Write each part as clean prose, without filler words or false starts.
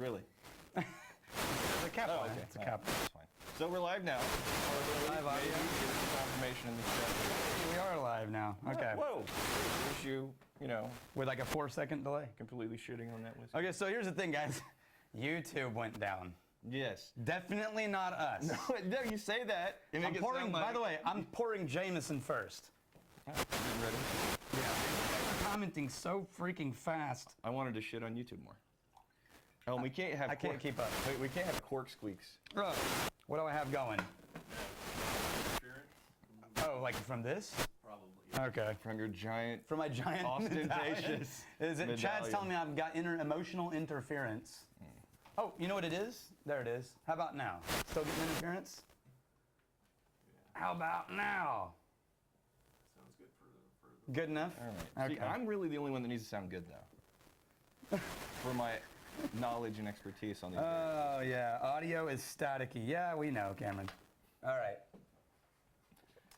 Really? There's a cap Oh, on it. okay. It's a cap. That's fine. So we're live now. Live audio. Maybe give us some confirmation in the chat. We are live now. Okay. Whoa. Wish you know, With like a 4-second delay. completely shitting on that list. Okay, so here's the thing, guys. YouTube went down. Yes. Definitely not us. No, you say that. You make I'm it pouring, sound like... by the way, I'm pouring Jameson first. You ready? Yeah. You guys are commenting so freaking fast. I wanted to shit on YouTube more. Oh, and we can't have. I can't keep up. Wait, we can't have cork squeaks. What do I have going? Oh, like from this? Probably. Okay. From your giant. For my giant Ostentatious medallion. Is it? Chad's medallion. telling me I've got emotional interference. Oh, you know what it is? There it is. How about now? Still getting interference? How about now? Sounds good for the Good enough? All right. Okay. See, I'm really the only one that needs to sound good though. For my knowledge and expertise on these. Oh, yeah. Audio is staticky. Yeah, we know, Cameron. All right.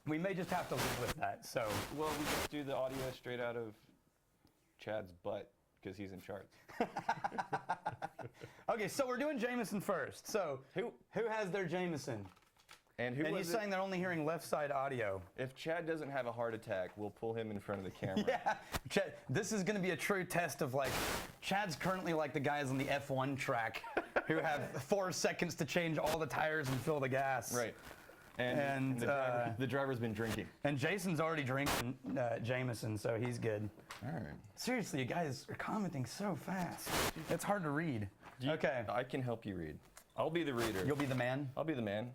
We may just have to live with that. So, Well, we just do the audio straight out of Chad's butt because he's in charts. okay, so we're doing Jameson first. So, who has their Jameson? And who And was he's it? saying they're only hearing left side audio. If Chad doesn't have a heart attack, we'll pull him in front of the camera. Yeah, Chad, this is going to be a true test of like, Chad's currently like the guys on the F1 track who have 4 seconds to change all the tires and fill the gas. Right. And the driver's been drinking. And Jason's already drinking Jameson, so he's good. All right. Seriously, you guys are commenting so fast. It's hard to read. Okay, I can help you read. I'll be the reader. you'll be the man. I'll be the man.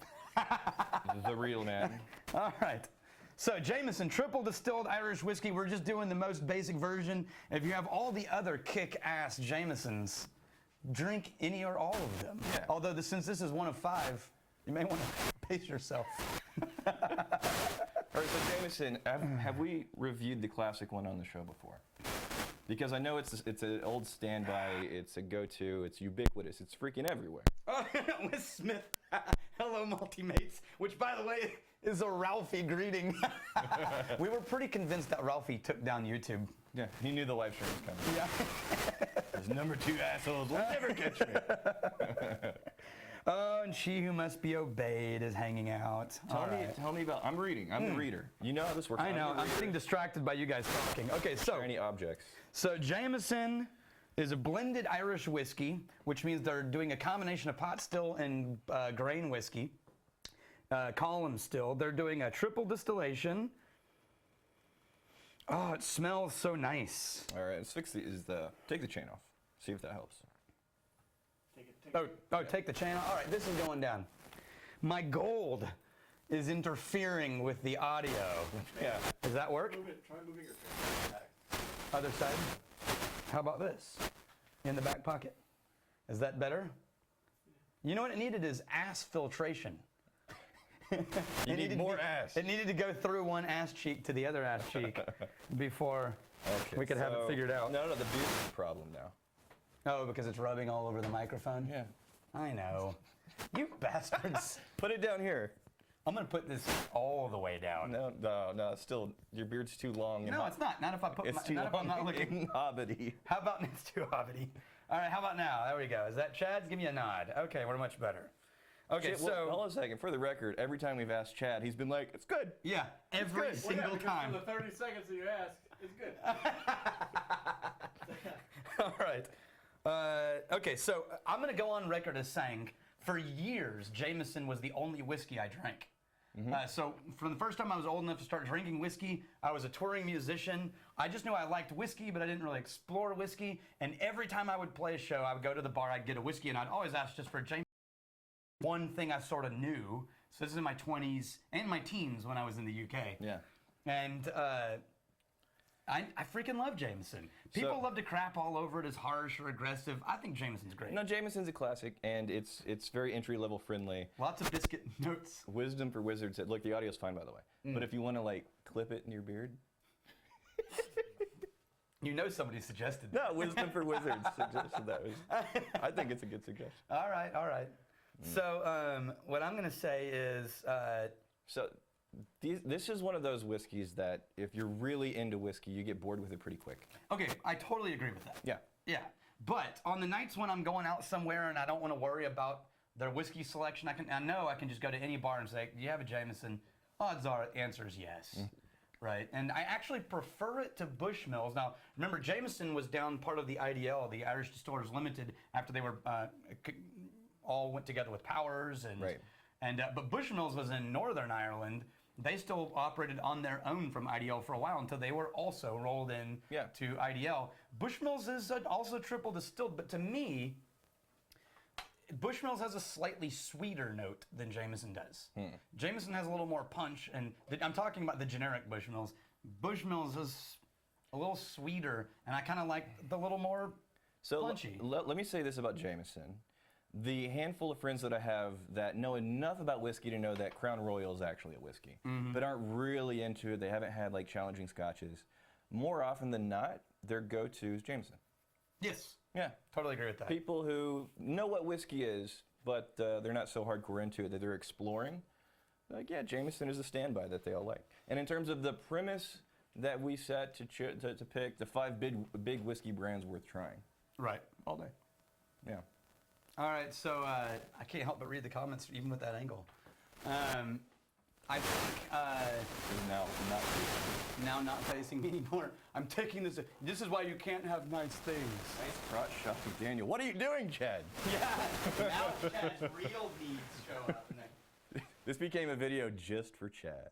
The real man. All right. So Jameson, triple distilled Irish whiskey. We're just doing the most basic version. If you have all the other kick-ass Jamesons, drink any or all of them. Yeah. Although since this is one of 5, you may want to pace yourself. All right, so Jameson, have we reviewed the classic one on the show before? Because I know it's an old standby, it's a go-to, it's ubiquitous, it's freaking everywhere. Oh, with Smith. Hello, multi-mates. Which, by the way, is a Ralphie greeting. We were pretty convinced that Ralphie took down YouTube. Yeah, he knew the live stream was coming. Yeah. Those number 2 assholes will never catch me. Oh, and she who must be obeyed is hanging out. Tell me about. I'm reading. I'm the reader. You know how this works. I know. the I'm reader. getting distracted by you guys talking. Okay, so Any objects? Jameson is a blended Irish whiskey, which means they're doing a combination of pot still and grain whiskey, column still. They're doing a triple distillation. Oh, it smells so nice. All right, let's fix take the chain off. See if that helps. Take the channel. All right, this is going down. My gold is interfering with the audio. Yeah. Does that work? Try moving your finger back. Other side. How about this? In the back pocket. Is that better? You know what it needed is ass filtration. You need more ass. It needed to go through one ass cheek to the other ass cheek before we could have it figured out. No, the beard is the problem now. Oh, because it's rubbing all over the microphone? Yeah. I know. You bastards. Put it down here. I'm going to put this all the way down. No, still, your beard's too long. No, it's not. Not if I put It's my, too not if I'm long not looking. and hobbity. How about it's too hobbity? All right, how about now? There we go. Is that Chad? Give me a nod. Okay, we're much better. Okay, Shit, so well, hold on a second. For the record, every time we've asked Chad, he's been like, "It's good." yeah, every good. single time. For the 30 seconds that you asked, it's good. All right. Okay, so I'm going to go on record as saying, for years, Jameson was the only whiskey I drank. So from the first time I was old enough to start drinking whiskey, I was a touring musician. I just knew I liked whiskey, but I didn't really explore whiskey. And every time I would play a show, I would go to the bar, I'd get a whiskey, and I'd always ask just for Jameson. One thing I sort of knew, so this is in my 20s and my teens when I was in the UK. Yeah. And I freaking love Jameson. People So- love to crap all over it as harsh or aggressive. I think Jameson's great. No, Jameson's a classic, and it's very entry level friendly. Lots of biscuit notes. Wisdom for Wizards. Look, the audio's fine by the way. But if you want to like clip it in your beard, You know somebody suggested no, that. Wisdom for Wizards suggested that. I think it's a good suggestion. All right, all right. So what I'm going to say is, So this is one of those whiskeys that if you're really into whiskey, you get bored with it pretty quick. okay, I totally agree with that. Yeah. Yeah. But on the nights when I'm going out somewhere and I don't want to worry about their whiskey selection, I know I can just go to any bar and say, "Do you have a Jameson?" Odds are, the answer is yes. Right, and I actually prefer it to Bushmills. Now, remember, Jameson was down part of the IDL, the Irish Distillers Limited, after they were all went together with Powers, and Right. But Bushmills was in Northern Ireland. They still operated on their own from IDL for a while until they were also rolled in to IDL. Bushmills is also triple distilled, but to me, Bushmills has a slightly sweeter note than Jameson does. Jameson has a little more punch, and I'm talking about the generic Bushmills. Bushmills is a little sweeter, and I kind of like the little more punchy. Let me say this about Jameson. The handful of friends that I have that know enough about whiskey to know that Crown Royal is actually a whiskey, but aren't really into it, they haven't had like challenging scotches, more often than not, their go-to is Jameson. Yes. Yeah. Totally agree with that. People who know what whiskey is, but they're not so hardcore into it that they're exploring, like, yeah, Jameson is a standby that they all like. And in terms of the premise that we set to pick the 5 big whiskey brands worth trying. Right. All day. Yeah. All right, so I can't help but read the comments even with that angle. I think now not facing me anymore. I'm taking this. This is why you can't have nice things. Nice crotch shot from Daniel. What are you doing, Chad? Yeah. Now Chad's real needs show up. This became a video just for Chad.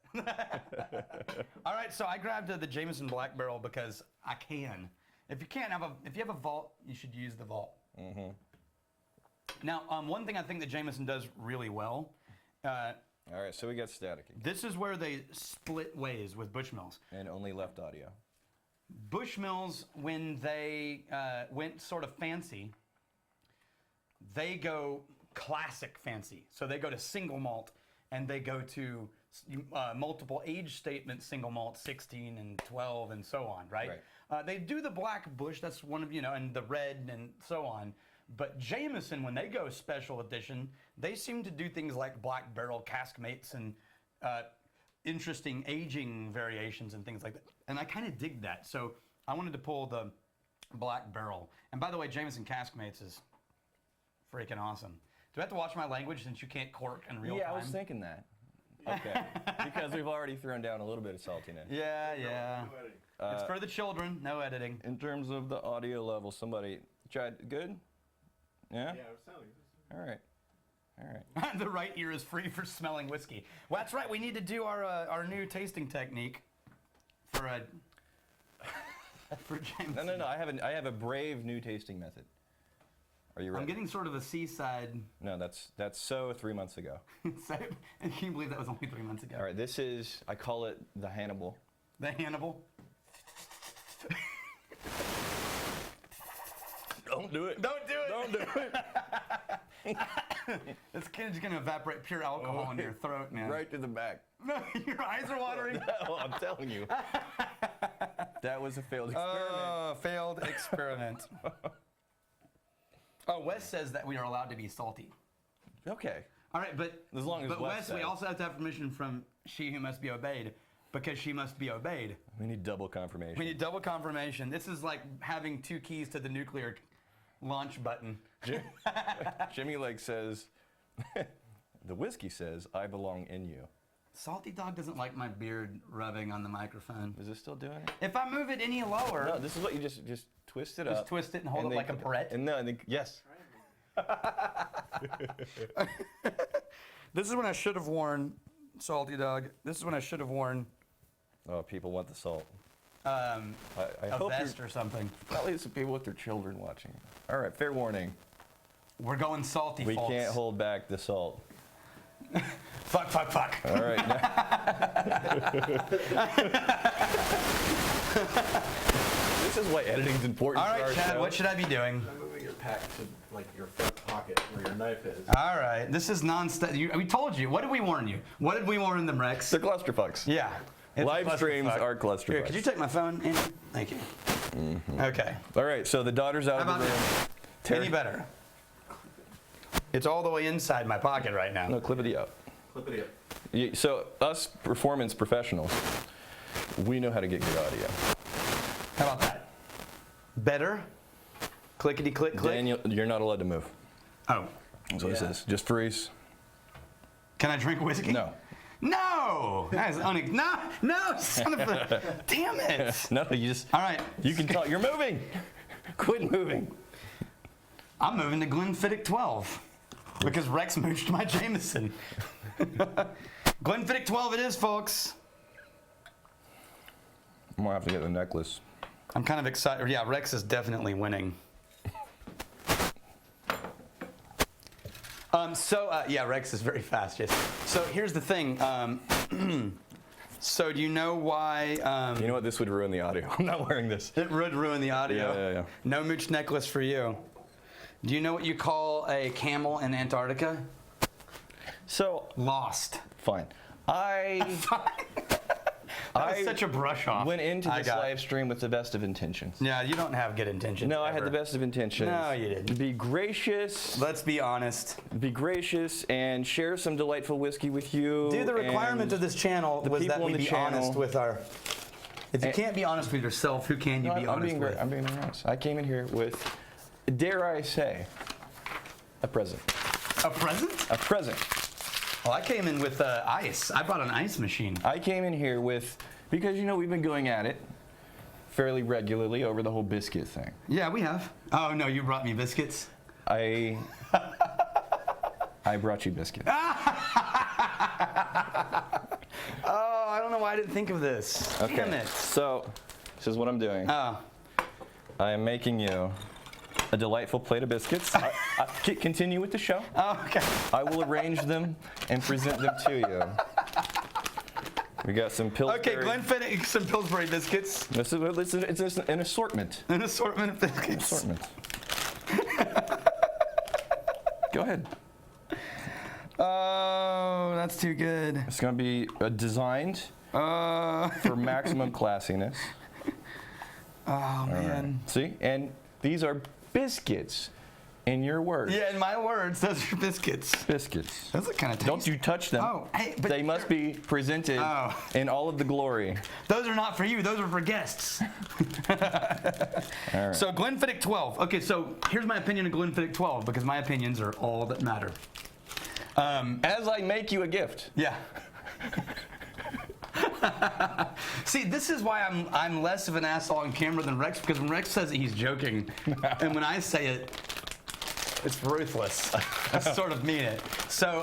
All right, so I grabbed the Jameson Black Barrel because I can. If you have a vault, you should use the vault. Mm-hmm. Now, one thing I think that Jameson does really well. All right, so we got static. This is where they split ways with Bushmills. And only left audio. Bushmills, when they went sort of fancy, they go classic fancy. So they go to single malt, and they go to multiple age statement single malt, 16 and 12 and so on, right? They do the Black Bush, that's one of, and the red and so on. But Jameson, when they go special edition, they seem to do things like Black Barrel cask mates and interesting aging variations and things like that. And I kind of dig that. So I wanted to pull the Black Barrel. And by the way, Jameson cask mates is freaking awesome. Do I have to watch my language since you can't cork in real time? Yeah, I was thinking that. Okay, because we've already thrown down a little bit of saltiness. Yeah. No editing. It's for the children, no editing. In terms of the audio level, Chad, good? Yeah? Yeah, it sounded good. All right. The right ear is free for smelling whiskey. Well, that's right. We need to do our new tasting technique for Jameson. No. I have a brave new tasting method. Are you ready? I'm getting sort of a seaside. No, that's so 3 months ago. And can you believe that was only 3 months ago? All right, I call it the Hannibal. The Hannibal. Don't do it. Don't do it. Don't do it. It's just gonna evaporate pure alcohol in your throat, man. Right to the back. No, your eyes are watering. No, I'm telling you. That was a failed experiment. Oh, failed experiment. Oh, Wes says that we are allowed to be salty. Okay. All right, but As long as but Wes Wes, says. we also have to have permission from she who must be obeyed, because she must be obeyed. We need double confirmation. We need double confirmation. This is like having 2 keys to the nuclear launch button. Jimmy Lake says, the whiskey says, I belong in you. Salty Dog doesn't like my beard rubbing on the microphone. Is it still doing it? If I move it any lower, No, this is what you just twist it up. just twist it and hold it then- like a barrette. And then, yes. This is when I should have worn, Salty Dog. This is when I should have worn Oh, people want the salt. a I hope vest or something. probably some people with their children watching. All right, fair warning. We're going salty, We folks. can't hold back the salt. Fuck. All right. This is why editing's important. All for our right, Chad, show. what should I be doing? I'm moving your pack to like your front pocket where your knife is. All right, this is non-stop. We told you. What did we warn you? What did we warn them, Rex? The clusterfucks. Yeah. it's a Live streams clusterfuck. are clusterfucks. Here, could you take my phone? In? Thank you. Okay. All right, so the daughter's out How of the about room. now? Any better? It's all the way inside my pocket right now. No, clippity up. Clip it up. So us performance professionals, we know how to get good audio. How about that? Better? Clickety click click. Daniel, you're not allowed to move. Oh. That's what it says. Just freeze. Can I drink whiskey? No. No! That is no, son of a... Damn it! No, you just... All right. You can talk. You're moving. Quit moving. I'm moving to Glenfiddich 12 because Rex mooched my Jameson. Glenfiddich 12 it is, folks. I'm going to have to get the necklace. I'm kind of excited. Yeah, Rex is definitely winning. Yeah, Rex is very fast, yes. So here's the thing. So do you know why... You know what? This would ruin the audio. I'm not wearing this. It would ruin the audio. Yeah. No mooch necklace for you. Do you know what you call a camel in Antarctica? So, Lost. fine. That was such a brush off. Went into I this got it. live stream with the best of intentions. Yeah, you don't have good intentions. No, I had ever. the best of intentions. No, you didn't. Be gracious. Let's be honest. Be gracious and share some delightful whiskey with you. Dude, the requirement and of this channel the was that people we in the be channel. honest with our... If you can't be honest with yourself, who can you be honest with? I'm being honest. I came in here with, dare I say, a present. A present? A present. Well, I came in with ice. I brought an ice machine. I came in here with, because we've been going at it fairly regularly over the whole biscuit thing. Yeah, we have. Oh, no, you brought me biscuits? I brought you biscuits. Oh, I don't know why I didn't think of this. Okay. Damn it. So, this is what I'm doing. Oh. I am making you a delightful plate of biscuits. Continue with the show. Oh, okay. I will arrange them and present them to you. We got some Pillsbury. Okay, Glenfiddich, some Pillsbury biscuits. It's an assortment. An assortment of biscuits. Assortment. Go ahead. Oh, that's too good. It's going to be designed for maximum classiness. Oh, man. Right. See? And these are biscuits in your words. Yeah, in my words, those are biscuits. Biscuits. Those look kind of tasty. Don't you touch them. Oh, hey, but they must be presented Oh. in all of the glory. Those are not for you. Those are for guests. All right. So Glenfiddich 12. Okay, so here's my opinion of Glenfiddich 12 because my opinions are all that matter. As I make you a gift. Yeah. See, this is why I'm less of an asshole on camera than Rex, because when Rex says it, he's joking, and when I say it, it's ruthless. I sort of mean it. So,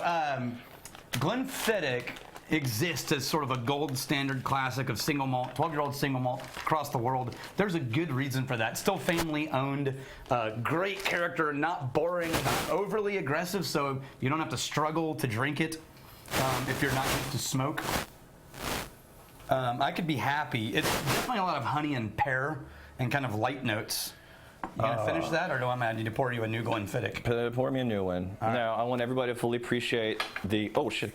Glenfiddich exists as sort of a gold standard classic of single malt, 12-year-old single malt across the world. There's a good reason for that. Still family owned, great character, not boring, not overly aggressive, so you don't have to struggle to drink it if you're not used to smoke. I could be happy. It's definitely a lot of honey and pear and kind of light notes. You gonna finish that, or do I need to pour you a new Glenfiddich? Pour me a new one. Now, I want everybody to fully appreciate the... Oh, shit.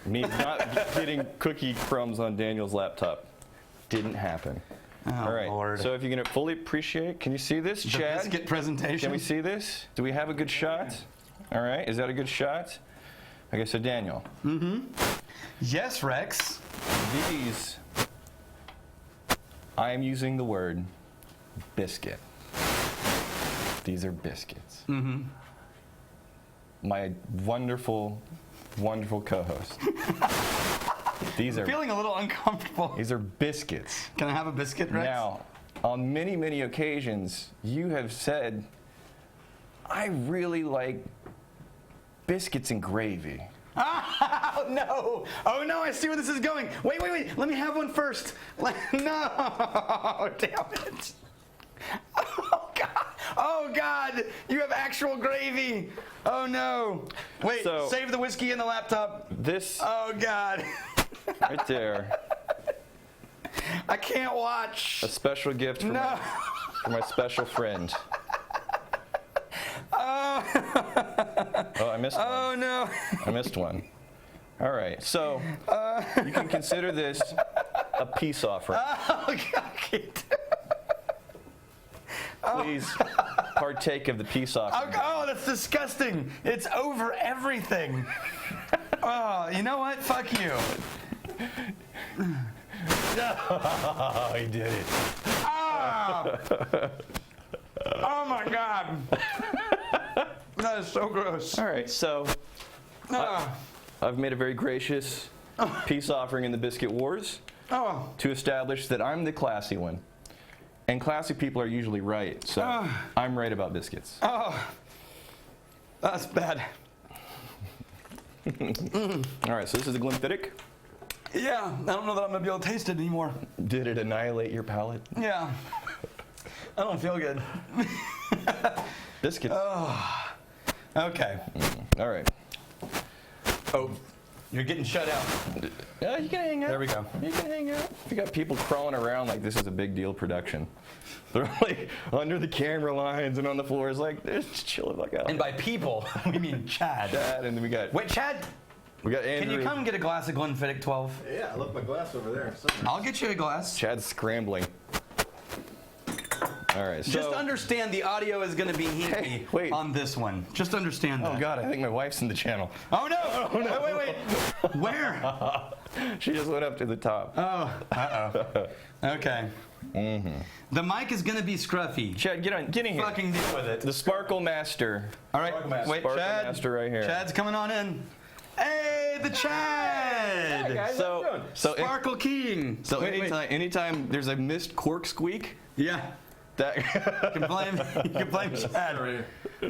Me not getting cookie crumbs on Daniel's laptop. Didn't happen. Oh, All right. Lord. So if you can fully appreciate... Can you see this, The Chad? biscuit presentation. Can we see this? Do we have a good shot? All right. Is that a good shot? Okay, so Daniel. Yes, Rex. These... I am using the word biscuit. These are biscuits. My wonderful, wonderful co-host. These are Feeling a little uncomfortable. these are biscuits. Can I have a biscuit, Rex? Now, on many, many occasions, you have said, I really like biscuits and gravy. Oh, no. Oh, no, I see where this is going. Wait. Let me have one first. No. Damn it. Oh, God. You have actual gravy. Oh, no. Wait, So- save the whiskey in the laptop. This Oh, God. right there, I can't watch. a special gift for, No. for my special friend. Oh, Oh, I missed one. oh no. I missed one. All right, so you can consider this a peace offering. Oh, God. Please partake of the peace offering. Oh, that's disgusting. It's over everything. Oh, you know what? Fuck you. Oh, he did it. Oh. Oh my God. That is so gross. All right, so Ah. I've made a very gracious peace offering in the Biscuit Wars Oh. to establish that I'm the classy one. And classy people are usually right, so I'm right about biscuits. Oh. That's bad. All right, so this is a Glenfiddich. Yeah, I don't know that I'm gonna be able to taste it anymore. Did it annihilate your palate? Yeah. I don't feel good. Biscuits. Okay. All right. Oh, you're getting shut out. Yeah, you can hang out. There we go. You can hang out. You got people crawling around like this is a big deal production. They're like under the camera lines and on the floor. It's like, just chill the fuck out. And by people, we mean Chad. Chad, and then we got Chad, Andrew. can you come get a glass of Glenfiddich 12? Yeah, I left my glass over there. I'll get you a glass. Chad's scrambling. All right, so. Just understand the audio is going to be hinky Hey, wait. on this one. Just understand that. Oh God, I think my wife's in the channel. Oh no! Oh, no. Wait. Where? She just went up to the top. Oh. Okay. The mic is going to be scruffy. Chad, get in here. Fucking deal with it. The Sparkle Master. All right. Wait, Sparkle Chad. Master right here. Chad's coming on in. Hey, the Chad. So Sparkle King. So Wait. anytime there's a missed cork squeak, Yeah. that You can blame Chad.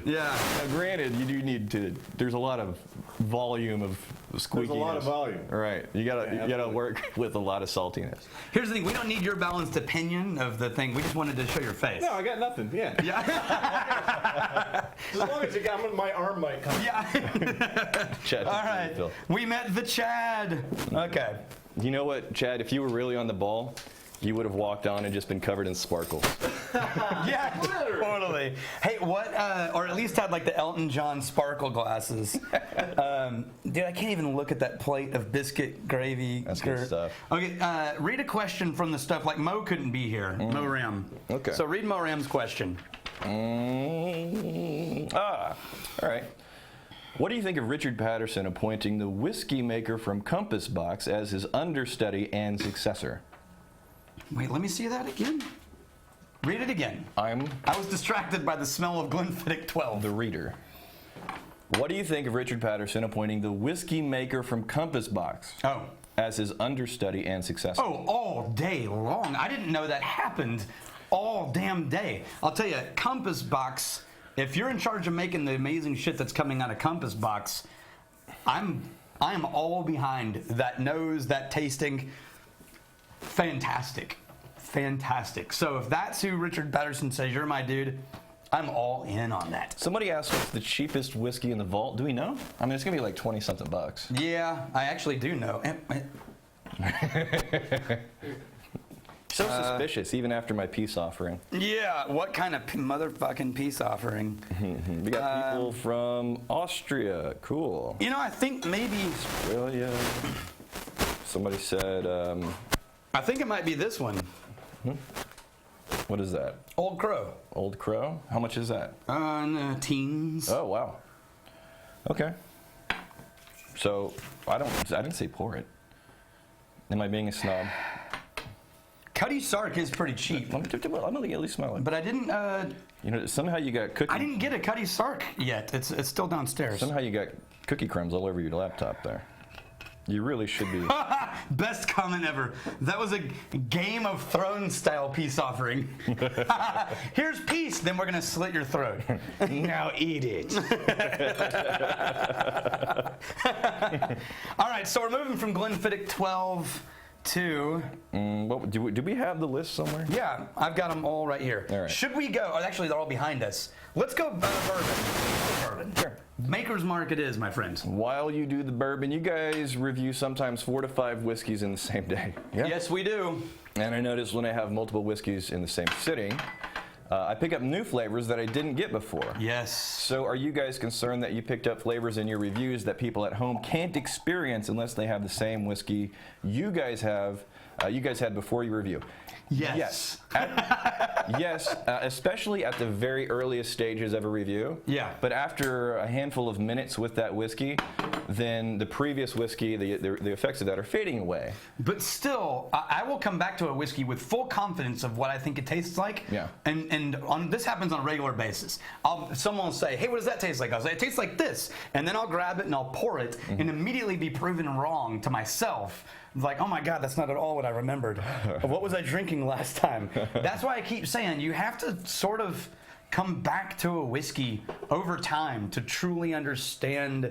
Yeah. now, granted, you do need to. There's a lot of volume of squeakiness. There's a lot of volume. All right, you gotta absolutely. work with a lot of saltiness. Here's the thing. We don't need your balanced opinion of the thing. We just wanted to show your face. No, I got nothing. Yeah. Yeah. As long as you got my arm mic coming. Yeah. Chad, All right. Phil. We met the Chad. Okay. You know what, Chad? If you were really on the ball, you would have walked on and just been covered in sparkles. Yeah, totally. Hey, what? Or at least had like the Elton John sparkle glasses. Dude, I can't even look at that plate of biscuit gravy. That's good stuff. Okay, read a question from the stuff. Like Mo couldn't be here. Mo Ram. Okay. So read Mo Ram's question. All right. What do you think of Richard Patterson appointing the whiskey maker from Compass Box as his understudy and successor? Wait, let me see that again. Read it again. I was distracted by the smell of Glenfiddich 12. The reader. What do you think of Richard Patterson appointing the whiskey maker from Compass Box Oh. as his understudy and successor? Oh, all day long. I didn't know that happened all damn day. I'll tell you, Compass Box, if you're in charge of making the amazing shit that's coming out of Compass Box, I'm all behind that nose, that tasting. Fantastic. Fantastic. So if that's who Richard Patterson says, you're my dude, I'm all in on that. Somebody asked what's the cheapest whiskey in the vault. Do we know? I mean, it's gonna be like 20-something bucks. Yeah, I actually do know. So suspicious, even after my peace offering. Yeah, what kind of motherfucking peace offering? We got people from Austria. Cool. You know, I think maybe, Australia. Somebody said, I think it might be this one. what is that? Old Crow. Old Crow? How much is that? In the teens. Oh, wow. Okay. So, I didn't say pour it. Am I being a snob? Cuddy Sark is pretty cheap, Let me at least smell it. but I didn't. You know, somehow you got cookie. I didn't get a Cuddy Sark yet. It's still downstairs. Somehow you got cookie crumbs all over your laptop there. You really should be. Best comment ever. That was a Game of Thrones style peace offering. Here's peace, then we're gonna slit your throat. Now eat it. All right, so we're moving from Glenfiddich 12 to. Do we have the list somewhere? Yeah, I've got them all right here. All right. Should we go? Oh, actually, they're all behind us. Let's go bourbon. Sure. Maker's Mark it is, my friends. While you do the bourbon, you guys review sometimes 4 to 5 whiskeys in the same day. Yeah? Yes, we do. And I notice when I have multiple whiskeys in the same sitting, I pick up new flavors that I didn't get before. Yes. So are you guys concerned that you picked up flavors in your reviews that people at home can't experience unless they have the same whiskey you guys have you guys had before you review. Yes. Yes, especially at the very earliest stages of a review. Yeah. But after a handful of minutes with that whiskey, then the previous whiskey, the effects of that are fading away. But still, I will come back to a whiskey with full confidence of what I think it tastes like. Yeah. And this happens on a regular basis. Someone will say, hey, what does that taste like? I'll say, it tastes like this. And then I'll grab it and I'll pour it and immediately be proven wrong to myself. Like, oh my God, that's not at all what I remembered. What was I drinking last time? That's why I keep saying you have to sort of come back to a whiskey over time to truly understand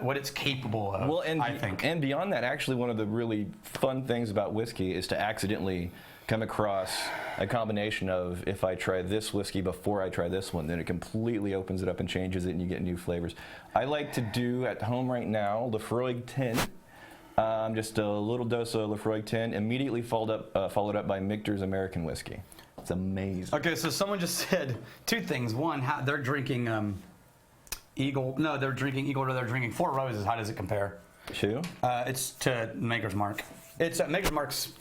what it's capable of. Well, I think. And beyond that, actually, one of the really fun things about whiskey is to accidentally come across a combination of, if I try this whiskey before I try this one, then it completely opens it up and changes it, and you get new flavors. I like to do at home right now Lefroy 10. Just a little dose of Lefroy 10, immediately followed up by Michter's American whiskey. It's amazing. Okay, so someone just said two things. One, how they're drinking Eagle. No, they're drinking Eagle, or they're drinking Four Roses. How does it compare? Two? It's to Maker's Mark. It's Maker's Mark's.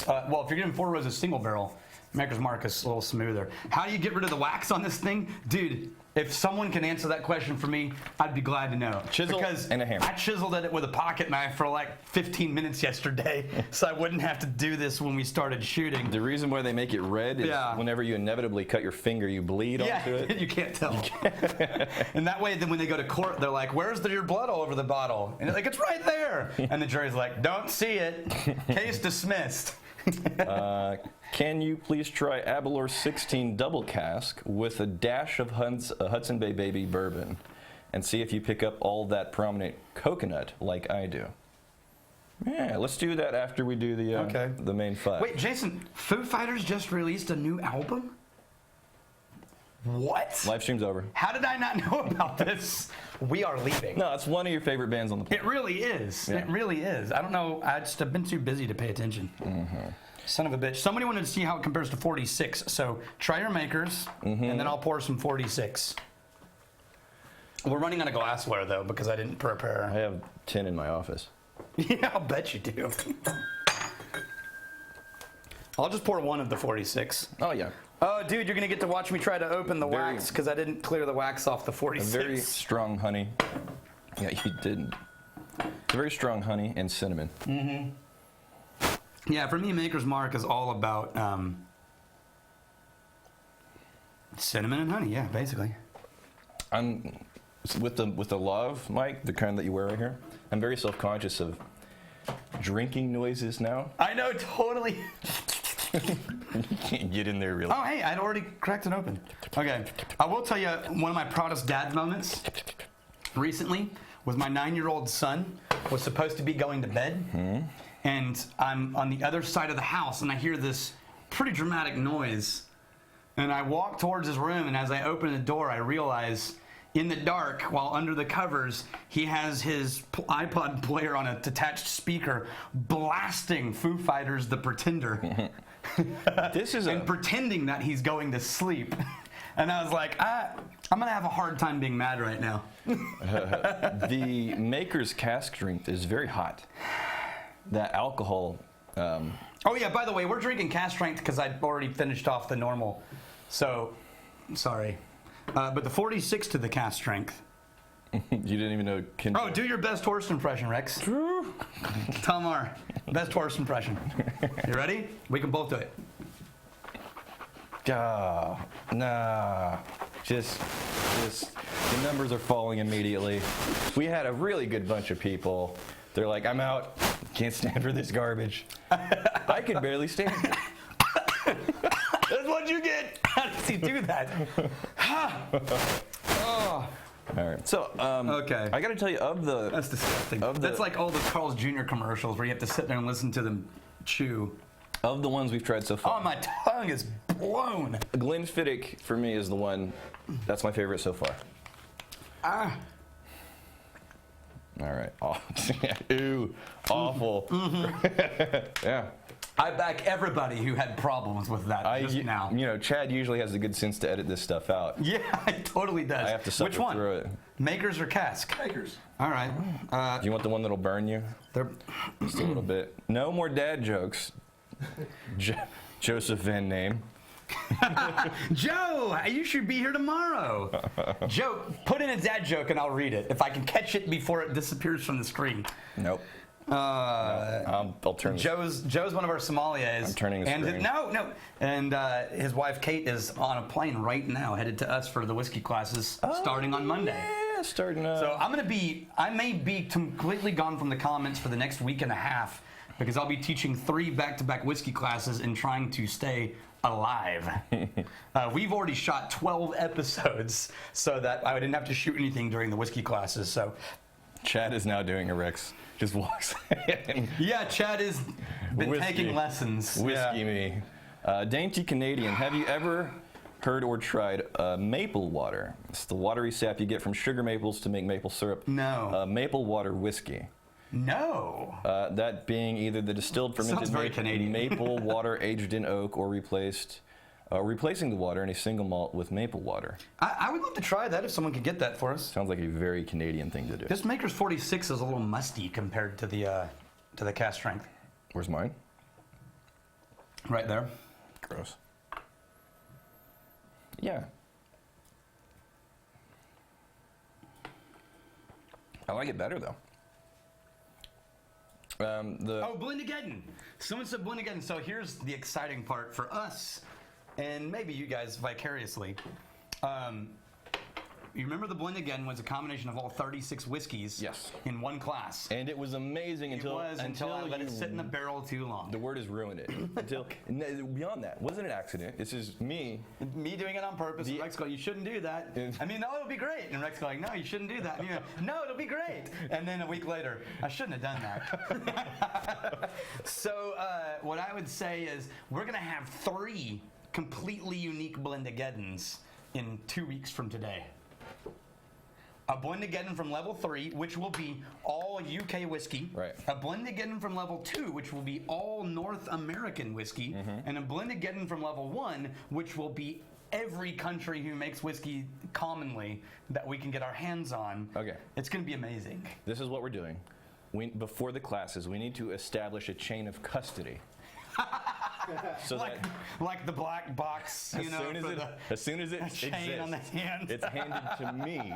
Well, if you're getting Four Roses single barrel, Maker's Mark is a little smoother. How do you get rid of the wax on this thing, dude? If someone can answer that question for me, I'd be glad to know. Chisel because and a hammer. I chiseled at it with a pocket knife for like 15 minutes yesterday, so I wouldn't have to do this when we started shooting. The reason why they make it red is whenever you inevitably cut your finger, you bleed onto it. You can't tell. And that way, then when they go to court, they're like, "Where's your blood all over the bottle?" And you're like, "It's right there." And the jury's like, "Don't see it. Case dismissed." Can you please try Aberlour 16 double cask with a dash of Hudson Bay Baby bourbon and see if you pick up all that prominent coconut like I do? Yeah, let's do that after we do the main five. Wait, Jason, Foo Fighters just released a new album? What? Live stream's over. How did I not know about this? We are leaving. No, it's one of your favorite bands on the planet. It really is. Yeah. It really is. I don't know. I've been too busy to pay attention. Son of a bitch. Somebody wanted to see how it compares to 46. So try your Makers, and then I'll pour some 46. We're running out of glassware, though, because I didn't prepare. I have 10 in my office. Yeah, I'll bet you do. I'll just pour one of the 46. Oh, yeah. Oh, dude, you're going to get to watch me try to open the wax because I didn't clear the wax off the 46. A very strong honey. Yeah, you didn't. It's very strong honey and cinnamon. Yeah, for me, Maker's Mark is all about cinnamon and honey. Yeah, basically. I'm with the lav mic, the kind that you wear right here. I'm very self-conscious of drinking noises now. I know, totally. You can't get in there really. Oh, hey, I'd already cracked it open. Okay, I will tell you one of my proudest dad moments recently was my 9-year-old son was supposed to be going to bed, and I'm on the other side of the house, and I hear this pretty dramatic noise, and I walk towards his room, and as I open the door, I realize in the dark, while under the covers, he has his iPod player on a detached speaker blasting Foo Fighters' The Pretender. This is and pretending that he's going to sleep. And I was like, I'm going to have a hard time being mad right now. The Maker's cask drink is very hot. That alcohol. Oh, yeah, by the way, we're drinking cask strength because I'd already finished off the normal. So, sorry. But the 46 to the cask strength. You didn't even know. Oh, do your best horse impression, Rex. Tamar, best horse impression. You ready? We can both do it. Nah. Just the numbers are falling immediately. We had a really good bunch of people. They're like, I'm out. Can't stand for this garbage. I could barely stand. That's what you get. How does he do that? Oh. All right. So, Okay. I got to tell you, That's disgusting. That's like all the Carl's Jr. commercials where you have to sit there and listen to them chew. of the ones we've tried so far, Oh, my tongue is blown. Glenfiddich for me is the one that's my favorite so far. Ah. All right. Oh, ew, awful. Yeah. I back everybody who had problems with that just now. You know, Chad usually has the good sense to edit this stuff out. Yeah, it totally does. I have to suffer Which one? through it. Makers or Cask? Makers. All right. Do you want the one that'll burn you? They're- Just a little bit. No more dad jokes. Joseph Van Name. Joe, you should be here tomorrow. Joe, put in a dad joke and I'll read it. If I can catch it before it disappears from the screen. Nope. I'll turn. Joe's one of our sommeliers. I'm turning the screen. No. And his wife Kate is on a plane right now, headed to us for the whiskey classes starting on Monday. Yeah, starting. So I may be completely gone from the comments for the next week and a half because I'll be teaching 3 back-to-back whiskey classes and trying to stay alive. We've already shot 12 episodes so that I didn't have to shoot anything during the whiskey classes. So Chad is now doing a Rex. Just walks in. yeah, Chad has been Whiskey. taking lessons. Whiskey Yeah. me. Dainty Canadian. Have you ever heard or tried maple water? It's the watery sap you get from sugar maples to make maple syrup. No. Maple water whiskey. No. That being either the distilled fermented Sounds very Canadian. maple water aged in oak or replacing the water in a single malt with maple water. I would love to try that if someone could get that for us. Sounds like a very Canadian thing to do. This Maker's 46 is a little musty compared to the cast strength. Where's mine? Right there. Gross. Yeah. I like it better though. Oh, Blendigeddon. Someone said Blendigeddon. So here's the exciting part for us, and maybe you guys vicariously. You remember the Blendigeddon was a combination of all 36 whiskeys Yes. in one class. And it was amazing until I let it you- sit in the barrel too long. The word has ruined it. Until beyond that, wasn't an accident. This is me. Me doing it on purpose, and Rex going, you shouldn't do that. I mean, no, it'll be great. And Rex going, no, you shouldn't do that. And you go, no, it'll be great. And then a week later, I shouldn't have done that. So what I would say is we're going to have 3 completely unique Blendigeddons in 2 weeks from today. A Blendigeddon from level 3, which will be all UK whiskey. Right. A Blendigeddon from level 2, which will be all North American whiskey. And a Blendigeddon from level 1, which will be every country who makes whiskey commonly that we can get our hands on. Okay. It's going to be amazing. This is what we're doing. Before the classes, we need to establish a chain of custody. So Like the black box, you know, as soon as it chain exists, on the hand. it's handed to me.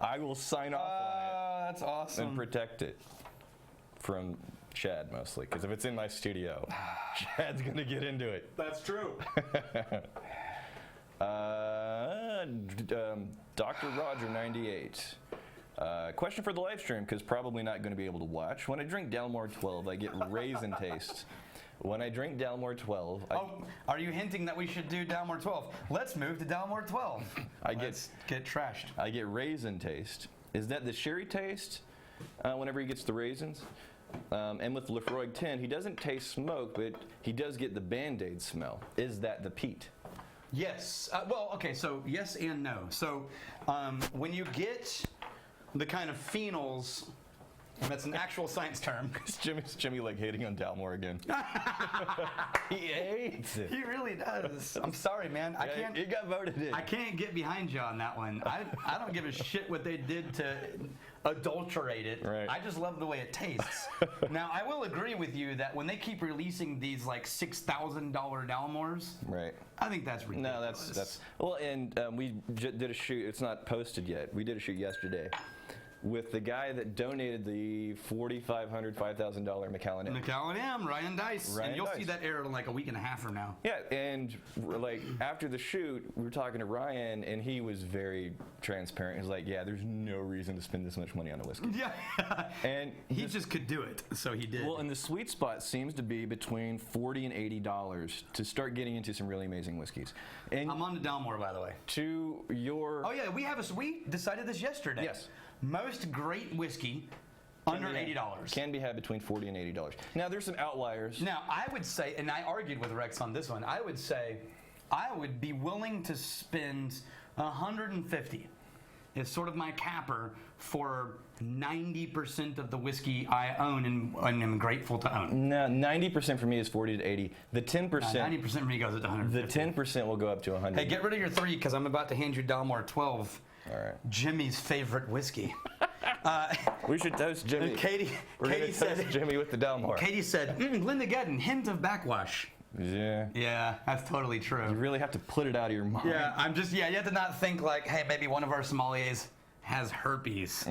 I will sign off on That's it awesome. and protect it from Chad mostly, because if it's in my studio, Chad's gonna get into it. That's true. Dr. Roger 98. Question for the live stream, because probably not going to be able to watch. When I drink Dalmore 12, I get raisin taste. When I drink Dalmore 12, Are you hinting that we should do Dalmore 12? Let's move to Dalmore 12. Let's get trashed. I get raisin taste. Is that the sherry taste whenever he gets the raisins? And with Lefroy 10, he doesn't taste smoke, but he does get the Band-Aid smell. Is that the peat? Yes. Well, okay, so yes and no. So when you get the kind of phenols, and that's an actual science term. Is Jimmy like hating on Dalmore again? He hates it. He really does. I'm sorry, man. I can't. It got voted in. I can't get behind you on that one. I don't give a shit what they did to adulterate it. Right. I just love the way it tastes. Now, I will agree with you that when they keep releasing these like $6,000 Dalmores, Right. I think that's ridiculous. No, that's well, and we did a shoot. It's not posted yet. We did a shoot yesterday with the guy that donated the $4,500, $5,000 Macallan. Macallan M, Ryan Dice. Ryan and you'll see Dice. that air in like a week and a half from now. Yeah, and like after the shoot, we were talking to Ryan, and he was very transparent. He's like, "Yeah, there's no reason to spend this much money on a whiskey." Yeah. And He just could do it, so he did. well, and the sweet spot seems to be between $40 and $80 to start getting into some really amazing whiskeys. And I'm on to Dalmore, by the way. to your Oh yeah, we decided this yesterday. Yes. Most great whiskey under $80. can be had between $40 and $80. Now there's some outliers. Now I would say, and I argued with Rex on this one. I would say, I would be willing to spend $150 is sort of my capper for 90% of the whiskey I own and am grateful to own. No, 90% for me is 40 to 80. The 10%, 90% for me goes up to 100. the 10% will go up to 100. Hey, get rid of your 3 because I'm about to hand you Dalmore 12. All right. Jimmy's favorite whiskey. We should toast Jimmy. Katie We're gonna said, toast Jimmy with the Dalmore. Katie said, Glenlivet, hint of backwash. Yeah. Yeah, that's totally true. You really have to put it out of your mind. Yeah, you have to not think like, hey, maybe one of our sommeliers has herpes.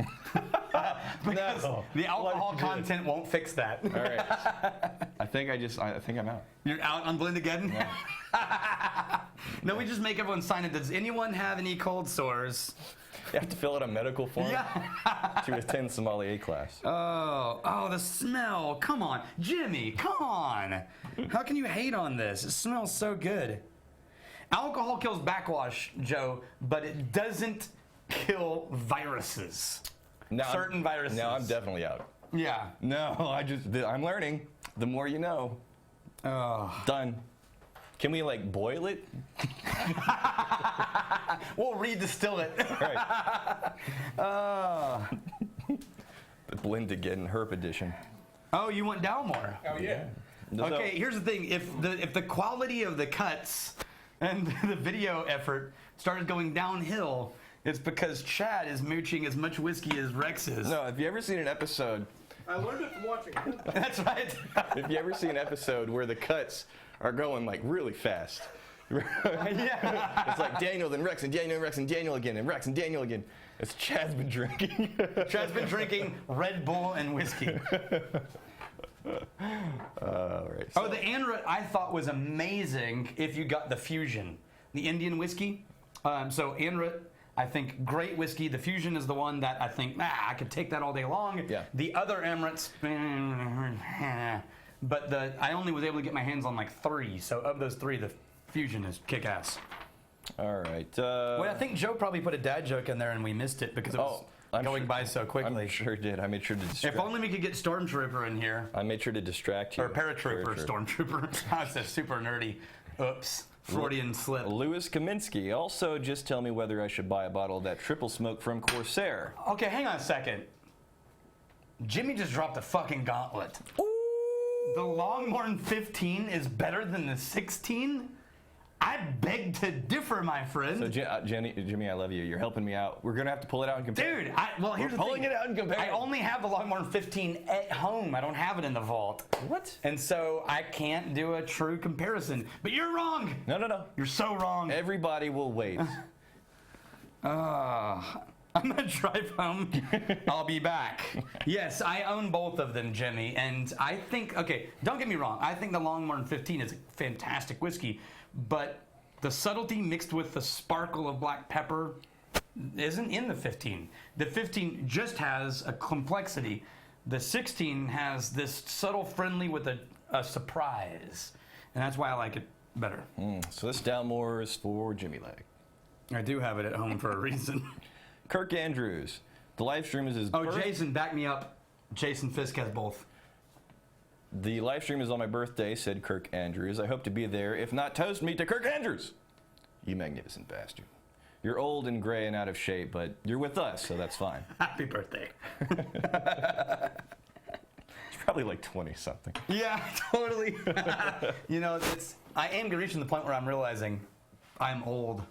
Because No. the alcohol What did you do? content won't fix that. All right. I think I'm out. You're out on Glenlivet? No, we just make everyone sign it. Does anyone have any cold sores? You have to fill out a medical form Yeah. to attend sommelier class. Oh, the smell. Come on. Jimmy, come on. How can you hate on this? It smells so good. Alcohol kills backwash, Joe, but it doesn't kill viruses. Certain viruses. Now I'm definitely out. Yeah. No, I'm learning. The more you know. Oh. Done. Can we like boil it? We'll redistill it. Right. The blend again, herp edition. Oh, you want Dalmore? Oh yeah. Okay, here's the thing. If the quality of the cuts and the video effort started going downhill, it's because Chad is mooching as much whiskey as Rex is. No, have you ever seen an episode? I learned it from watching him. That's right. If you ever see an episode where the cuts are going like really fast? Yeah. It's like Daniel, then Rex, and Daniel, and Rex, and Daniel again, and Rex, and Daniel again. It's Chad's been drinking. Chad's been drinking Red Bull and whiskey. Right. Oh, the Anrut I thought was amazing if you got the Fusion, the Indian whiskey. So Anrut, I think great whiskey. The Fusion is the one that I think, I could take that all day long. Yeah. The other Amruts, but I only was able to get my hands on like 3. So of those 3, the Fusion is kick-ass. All right. Well, I think Joe probably put a dad joke in there and we missed it because it was I'm going sure- by so quickly. I sure did. I made sure to distract. If only we could get Stormtrooper in here. I made sure to distract you. Or Paratrooper, Stormtrooper. I said super nerdy. Oops. Freudian slip. Louis Kaminsky. Also, just tell me whether I should buy a bottle of that triple smoke from Corsair. Okay, hang on a second. Jimmy just dropped a fucking gauntlet. The Longmorn 15 is better than the 16? I beg to differ, my friend. So, Jimmy, I love you. You're helping me out. We're gonna have to pull it out and compare. Dude, here's the pulling thing. it out and comparing. I only have the Longmorn 15 at home. I don't have it in the vault. What? And so I can't do a true comparison. But you're wrong. No. You're so wrong. Everybody will wait. I'm gonna drive home. I'll be back. Yes, I own both of them, Jimmy, and I think, okay, don't get me wrong, I think the Longmorn 15 is a fantastic whiskey, but the subtlety mixed with the sparkle of black pepper isn't in the 15. The 15 just has a complexity. The 16 has this subtle friendly with a surprise, and that's why I like it better. So this Dalmore is for Jimmy Leg. I do have it at home for a reason. Kirk Andrews. The live stream is his birth- Jason, back me up. Jason Fisk has both. The live stream is on my birthday, said Kirk Andrews. I hope to be there. If not, toast me to Kirk Andrews. You magnificent bastard. You're old and gray and out of shape, but you're with us, so that's fine. Happy birthday. It's probably like 20-something. Yeah, totally. You know, I am reaching the point where I'm realizing I'm old.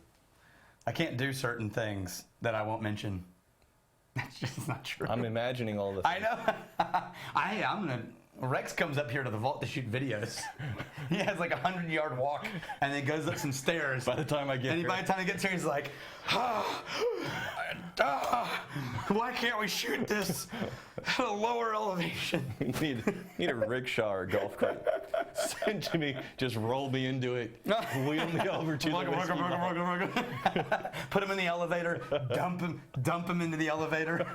I can't do certain things that I won't mention. That's just not true. I'm imagining all the I know. I'm gonna. Rex comes up here to the vault to shoot videos. He has like 100-yard walk and then goes up some stairs. By the time I get And here. by the time he gets here, he's like, why can't we shoot this at a lower elevation? need a rickshaw or a golf cart. Send to me, just roll me into it, wheel me over to the whiskey vault. Put him in the elevator, dump him into the elevator.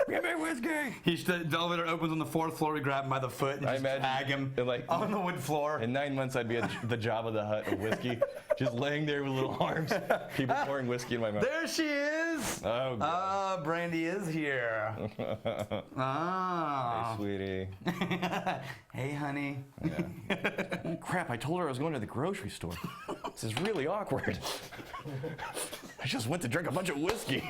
Give me whiskey. The elevator opens on the 4th floor. We grab him by the foot and I just imagine tag him it like- on the wood floor. In 9 months, I'd be at the Jabba the Hutt of whiskey, just laying there with little arms, people pouring whiskey in my mouth. There she is. Oh, God. Brandy is here. Hey, sweetie. Hey, honey. Crap, I told her I was going to the grocery store. This is really awkward. I just went to drink a bunch of whiskey.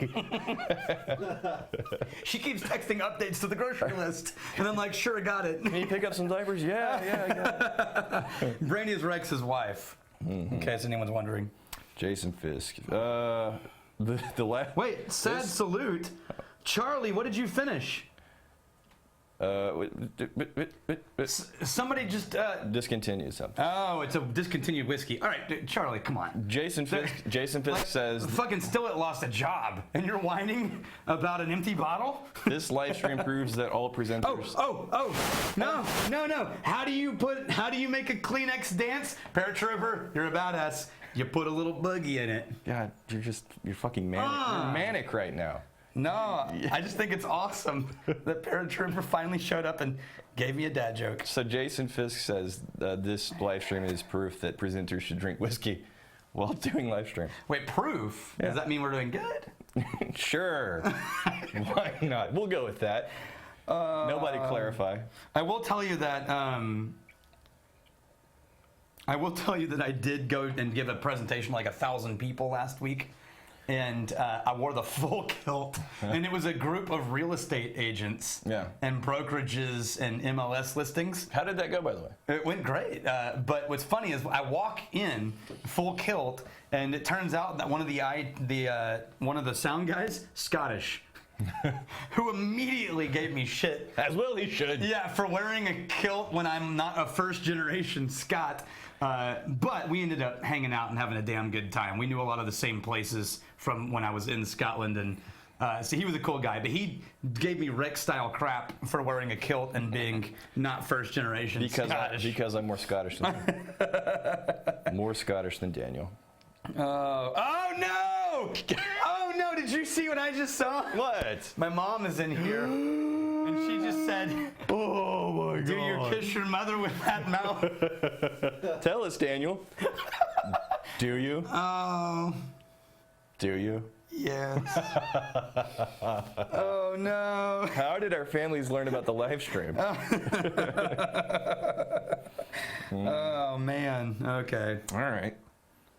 She keeps texting updates to the grocery list, and I'm like, sure, got it. Can you pick up some diapers? Yeah, I got it. Brandy is Rex's wife, in case anyone's wondering. Jason Fisk. The last. Wait, sad salute. Charlie, what did you finish? Somebody just. Discontinued something. Oh, it's a discontinued whiskey. All right, Charlie, come on. Jason Fisk says Fucking Stillett lost a job, and you're whining about an empty bottle? this live stream proves that all presenters. No. How do you make a Kleenex dance? Paratrooper, you're a badass. You put a little boogie in it. God, you're fucking manic. You're manic right now. No, I just think it's awesome that Paratrooper finally showed up and gave me a dad joke. So Jason Fisk says this live stream is proof that presenters should drink whiskey while doing live stream. Wait, proof? Yeah. Does that mean we're doing good? Sure. Why not? We'll go with that. Nobody clarify. I will tell you that. I did go and give a presentation to like 1,000 people last week. And I wore the full kilt, and it was a group of real estate agents and brokerages and MLS listings. How did that go, by the way? It went great, but what's funny is I walk in full kilt, and it turns out that one of the sound guys, Scottish, who immediately gave me shit. As well he should. Yeah, for wearing a kilt when I'm not a first generation Scot. But we ended up hanging out and having a damn good time. We knew a lot of the same places from when I was in Scotland, and so he was a cool guy. But he gave me Rex style crap for wearing a kilt and being not first generation Scottish. Because I'm more Scottish than more Scottish than Daniel. Oh no! Oh no! Did you see what I just saw? What? My mom is in here, and she just said, Oh my God. "Do you kiss your mother with that mouth?" Tell us, Daniel. Do you? Oh, Do you? yes. Oh no. How did our families learn about the live stream? Oh man. Okay. All right.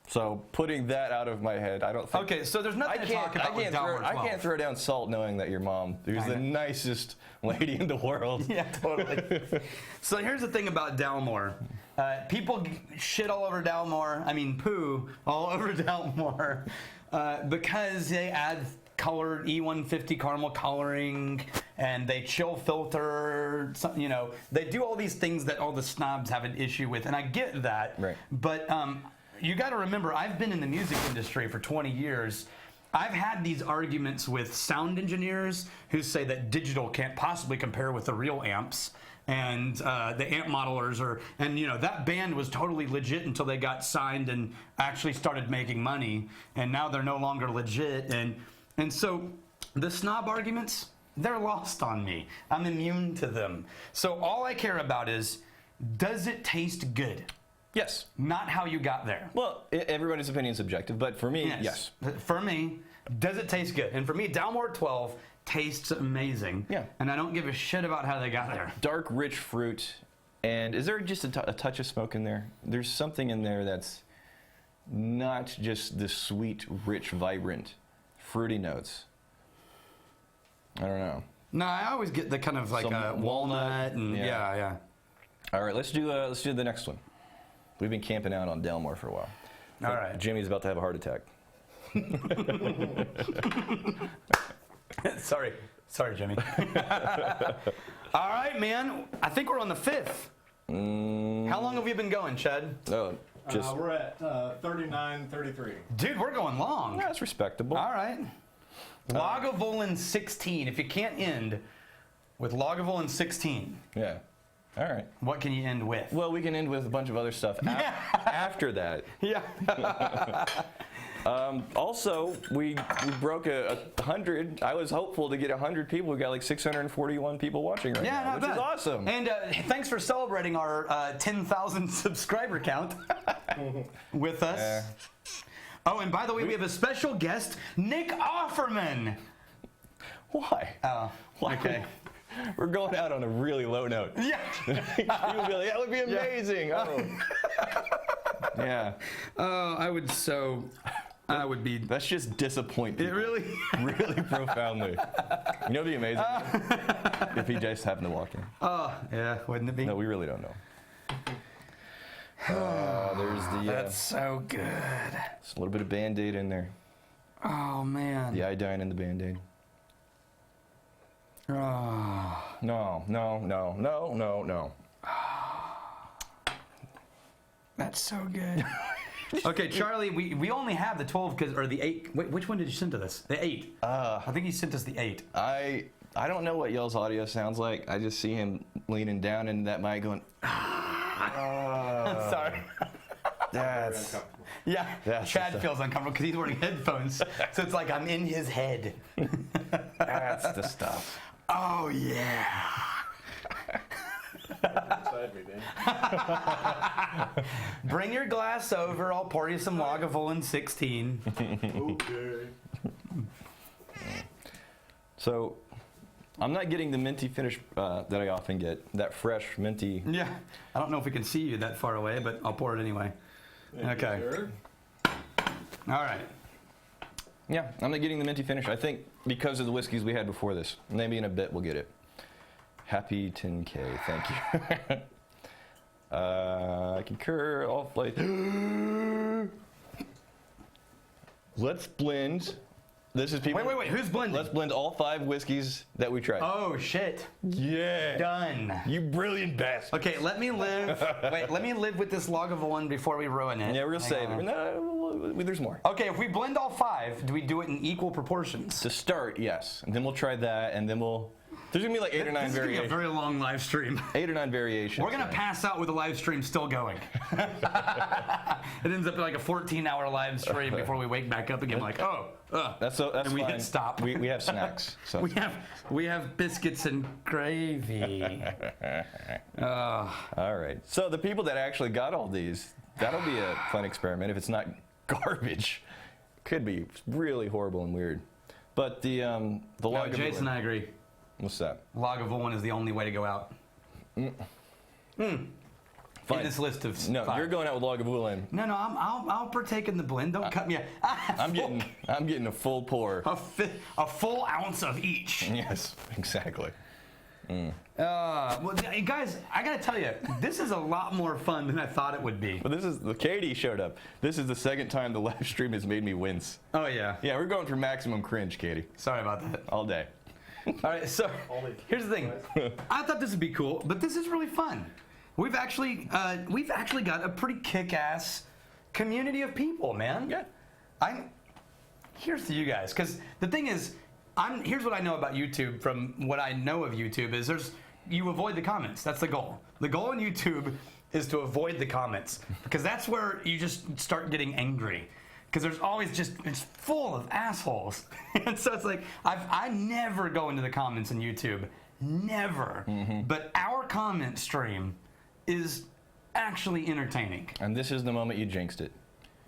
So putting that out of my head, I don't think. Okay, so there's nothing to talk about with Downward 12. I can't throw down salt knowing that your mom, who's the nicest lady in the world. Yeah, totally. So here's the thing about Dalmore. People shit all over Dalmore. I mean, poo all over Dalmore because they add colored E150 caramel coloring and they chill filter. You know, they do all these things that all the snobs have an issue with, and I get that. Right. But you got to remember, I've been in the music industry for 20 years. I've had these arguments with sound engineers who say that digital can't possibly compare with the real amps. And the amp modelers and you know, that band was totally legit until they got signed and actually started making money. And now they're no longer legit. And so the snob arguments, they're lost on me. I'm immune to them. So all I care about is, does it taste good? Yes. Not how you got there. Well, everybody's opinion is subjective, but for me, yes. For me, does it taste good? And for me, Dalmore 12 tastes amazing. Yeah. And I don't give a shit about how they got there. Dark, rich fruit. And is there just a touch of smoke in there? There's something in there that's not just the sweet, rich, vibrant, fruity notes. I don't know. No, I always get the kind of like Some walnut and yeah. All right, let's do the next one. We've been camping out on Dalmore for a while. All right. Jimmy's about to have a heart attack. Sorry, Jimmy. All right, man. I think we're on the 5th. How long have you been going, Chad? Oh, just We're at 39:33. Dude, we're going long. that's respectable. All right. Lagavulin 16. If you can't end with Lagavulin 16, Yeah. All right. what can you end with? Well, we can end with a bunch of other stuff after that. Yeah. Also, we broke 100. I was hopeful to get 100 people. We got like 641 people watching right now, not which bad. is awesome. And thanks for celebrating our 10,000 subscriber count with us. Oh, and by the way, we have a special guest, Nick Offerman. Why? Oh, Why? okay. We're going out on a really low note. Yeah. You'll be like, that would be amazing. Oh. Yeah. Oh, I would so. I would be. That's just disappoint people. really? Really profoundly. You know what'd be amazing? If he just happened to walk in. Oh, yeah, wouldn't it be? No, we really don't know. There's the. That's so good. There's a little bit of Band-Aid in there. Oh, man. The iodine in the Band-Aid. Oh. No. That's so good. Okay, Charlie, we only have the 12 or the 8. Wait, which one did you send to us? The 8. I think he sent us the 8. I don't know what Yell's audio sounds like. I just see him leaning down into that mic going. I'm sorry. That's. Yeah, That's Chad the- feels uncomfortable because he's wearing headphones, so it's like I'm in his head. That's the stuff. Oh yeah. Beside me, Dan. Bring your glass over. I'll pour you some Lagavulin 16. Okay. So, I'm not getting the minty finish that I often get. That fresh minty. Yeah. I don't know if we can see you that far away, but I'll pour it anyway. Okay. Sure. All right. Yeah, I'm not getting the minty finish. I think because of the whiskeys we had before this. Maybe in a bit we'll get it. Happy 10K, thank you. I concur. All flight. Let's blend. This is people. Wait. Who's blending? Let's blend all 5 whiskeys that we tried. Oh shit. Yeah. Done. You brilliant bastard. Okay, let me live. Wait, let me live with this Lagavulin before we ruin it. Yeah, we'll Hang save on. it. No, there's more. Okay, if we blend all 5, do we do it in equal proportions? To start, yes. And then we'll try that, and then we'll. There's gonna be like 8 or 9 This is gonna be a variations. very long live stream. 8 or 9 variations. We're gonna pass out with the live stream still going. It ends up like a 14-hour live stream before we wake back up again. Like, That's and we fine. hit stop. We have snacks. So. we have biscuits and gravy. All right. So the people that actually got all these, that'll be a fun experiment. If it's not garbage, could be really horrible and weird. But the No, Lagavulin. Jason, I agree. What's that? Lagavulin is the only way to go out. Fine. In this list of No, 5. you're going out with Lagavulin. No, I'll partake in the blend. Don't cut me. I'm getting a full pour. a full ounce of each. Yes, exactly. Well, guys, I gotta tell you, this is a lot more fun than I thought it would be. But Katie showed up. This is the second time the live stream has made me wince. Oh yeah. Yeah, we're going for maximum cringe, Katie, Sorry about that. all day. All right, so here's the thing. I thought this would be cool, but this is really fun. We've actually got a pretty kick-ass community of people, man. Yeah. Here's to you guys, because the thing is, here's what I know about YouTube from what I know of YouTube is you avoid the comments. That's the goal. The goal on YouTube is to avoid the comments because that's where you just start getting angry. Because there's always it's full of assholes. And so it's like, I never go into the comments on YouTube. Never. But our comment stream is actually entertaining. And this is the moment you jinxed it.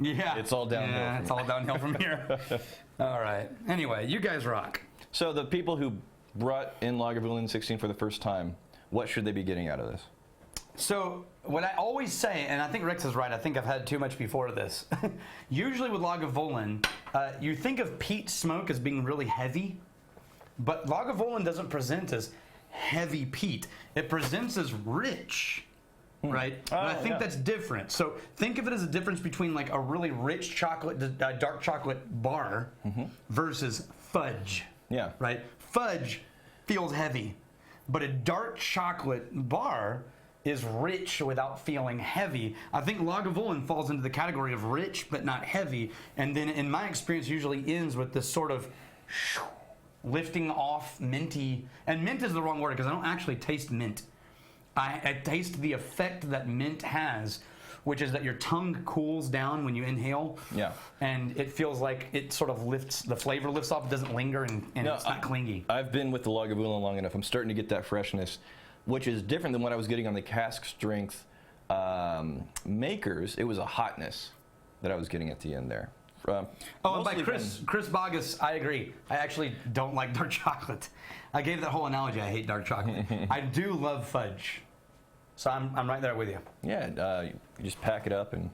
Yeah. It's all downhill Yeah, from it's all downhill from here. All right. Anyway, you guys rock. So the people who brought in Lagavulin 16 for the first time, what should they be getting out of this? So what I always say, and I think Rex is right, I think I've had too much before this. Usually with Lagavulin, you think of peat smoke as being really heavy, but Lagavulin doesn't present as heavy peat. It presents as rich, right? And I think that's different. So think of it as a difference between like a really rich chocolate, dark chocolate bar versus fudge. Yeah. Right? Fudge feels heavy, but a dark chocolate bar is rich without feeling heavy. I think Lagavulin falls into the category of rich but not heavy, and then in my experience usually ends with this sort of lifting off minty, and mint is the wrong word because I don't actually taste mint. I taste the effect that mint has, which is that your tongue cools down when you inhale. Yeah. And it feels like it sort of lifts, the flavor lifts off, it doesn't linger, and it's not clingy. I've been with the Lagavulin long enough. I'm starting to get that freshness, which is different than what I was getting on the cask strength makers. It was a hotness that I was getting at the end there. And by Mostly Chris Bogus, I agree. I actually don't like dark chocolate. I gave that whole analogy. I hate dark chocolate. I do love fudge. So I'm right there with you. Yeah, you just pack it up and